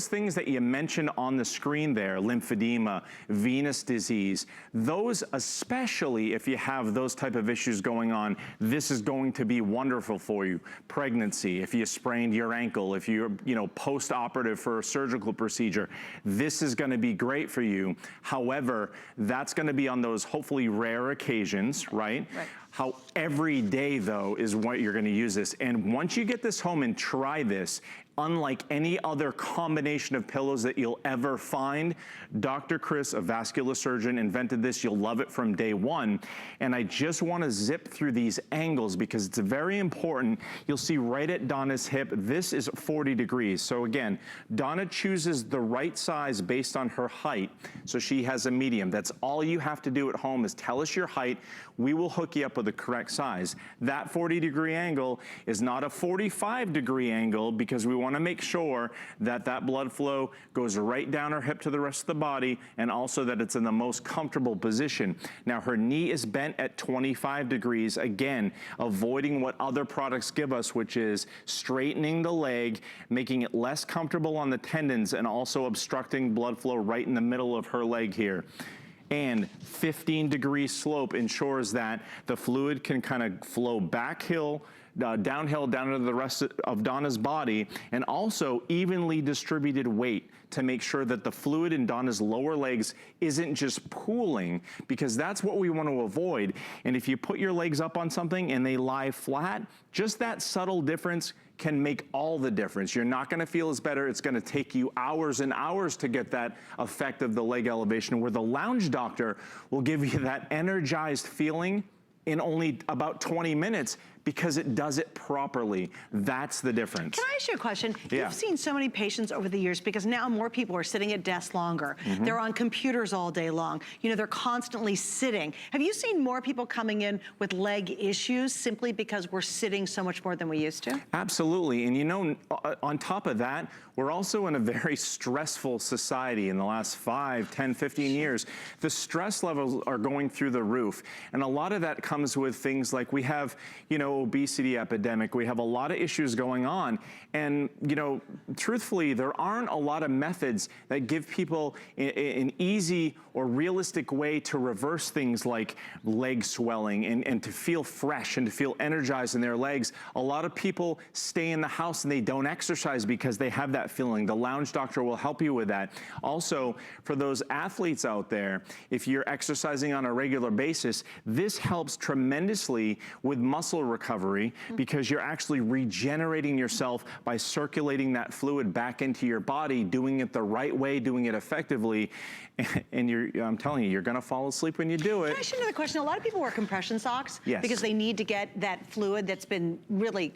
things that you mentioned on the screen there, lymphedema, venous disease, those, especially if you have those type of issues going on, this is going to be wonderful for you. Pregnancy, if you sprained your ankle, if you're, post-operative for a surgical procedure, this is going to be great for you. However, that's going to be on those hopefully rare occasions, right? How every day, though, is what you're going to use this. And once you get this home and try this, unlike any other combination of pillows that you'll ever find, Dr. Chris, a vascular surgeon, invented this. You'll love it from day one. And I just want to zip through these angles because it's very important. You'll see right at Donna's hip, this is 40 degrees. So again, Donna chooses the right size based on her height. So she has a medium. That's all you have to do at home is tell us your height. We will hook you up with the correct size. That 40-degree angle is not a 45-degree angle because we want to make sure that that blood flow goes right down her hip to the rest of the body and also that it's in the most comfortable position. Now, her knee is bent at 25 degrees, again, avoiding what other products give us, which is straightening the leg, making it less comfortable on the tendons, and also obstructing blood flow right in the middle of her leg here. And 15-degree slope ensures that the fluid can kind of flow downhill down into the rest of Donna's body, and also evenly distributed weight to make sure that the fluid in Donna's lower legs isn't just pooling, because that's what we want to avoid. And if you put your legs up on something and they lie flat, just that subtle difference can make all the difference. You're not going to feel as better. It's going to take you hours and hours to get that effect of the leg elevation, where the lounge doctor will give you that energized feeling in only about 20 minutes because it does it properly. That's the difference. Can I ask you a question? Yeah. You've seen so many patients over the years because now more people are sitting at desks longer. They're on computers all day long. They're constantly sitting. Have you seen more people coming in with leg issues simply because we're sitting so much more than we used to? Absolutely. And on top of that, we're also in a very stressful society in the last 5, 10, 15 years. The stress levels are going through the roof. And a lot of that comes with things like we have, obesity epidemic. We have a lot of issues going on. And, truthfully, there aren't a lot of methods that give people an easy or realistic way to reverse things like leg swelling and to feel fresh and to feel energized in their legs. A lot of people stay in the house and they don't exercise because they have that feeling. The lounge doctor will help you with that. Also, for those athletes out there, if you're exercising on a regular basis, this helps tremendously with muscle recovery because you're actually regenerating yourself by circulating that fluid back into your body, doing it the right way, doing it effectively. And I'm telling you, you're going to fall asleep when you do it. Can I ask you another question? A lot of people wear compression socks because they need to get that fluid that's been really,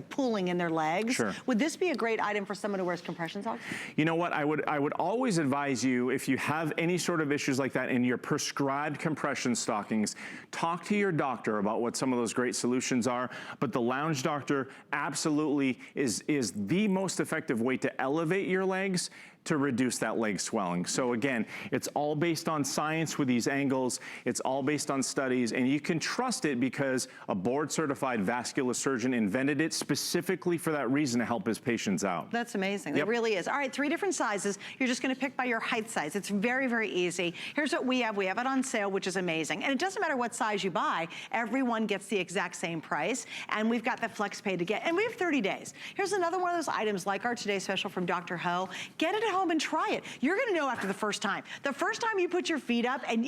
pooling in their legs. Sure. Would this be a great item for someone who wears compression socks? You know what? I would always advise you, if you have any sort of issues like that in your prescribed compression stockings, talk to your doctor about what some of those great solutions are. But the lounge doctor absolutely is the most effective way to elevate your legs to reduce that leg swelling. So again, it's all based on science with these angles. It's all based on studies, and you can trust it because a board-certified vascular surgeon invented it specifically for that reason, to help his patients out. That's amazing. It really is. All right, 3 different sizes. You're just going to pick by your height size. It's very, very easy. Here's what we have. We have it on sale, which is amazing. And it doesn't matter what size you buy. Everyone gets the exact same price. And we've got the flex pay to get. And we have 30 days. Here's another one of those items like our Today Special from Dr. Ho. Get it at home home and try it. You're gonna know after the first time. The first time you put your feet up, and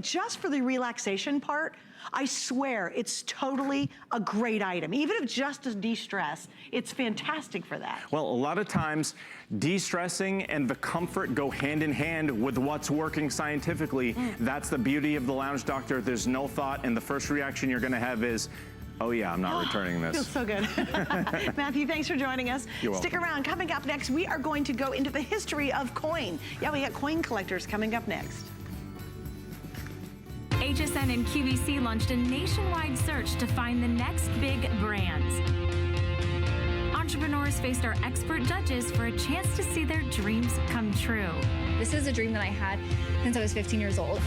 just for the relaxation part, I swear it's totally a great item. Even if just to de-stress, it's fantastic for that. Well, a lot of times, de-stressing and the comfort go hand in hand with what's working scientifically. That's the beauty of the Lounge Doctor. There's no thought, and the first reaction you're gonna have is, oh yeah, I'm not returning this. Feels so good. Matthew, thanks for joining us. You're welcome. Stick around. Coming up next, we are going to go into the history of coin. Yeah, we got coin collectors coming up next. HSN and QVC launched a nationwide search to find the next big brands. Entrepreneurs faced our expert judges for a chance to see their dreams come true. This is a dream that I had since I was 15 years old.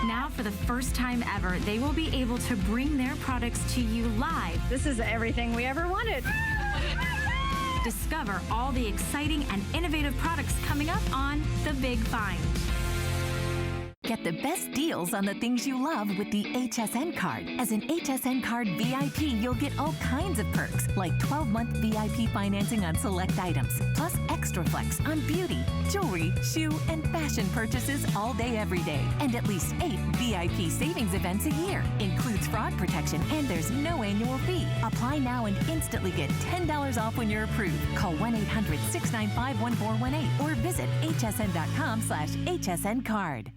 Now, for the first time ever, they will be able to bring their products to you live. This is everything we ever wanted. Discover all the exciting and innovative products coming up on The Big Find. Get the best deals on the things you love with the HSN card. As an HSN card VIP, you'll get all kinds of perks, like 12-month VIP financing on select items, plus extra flex on beauty, jewelry, shoe, and fashion purchases all day, every day. And at least 8 VIP savings events a year. Includes fraud protection, and there's no annual fee. Apply now and instantly get $10 off when you're approved. Call 1-800-695-1418 or visit hsn.com/HSN card.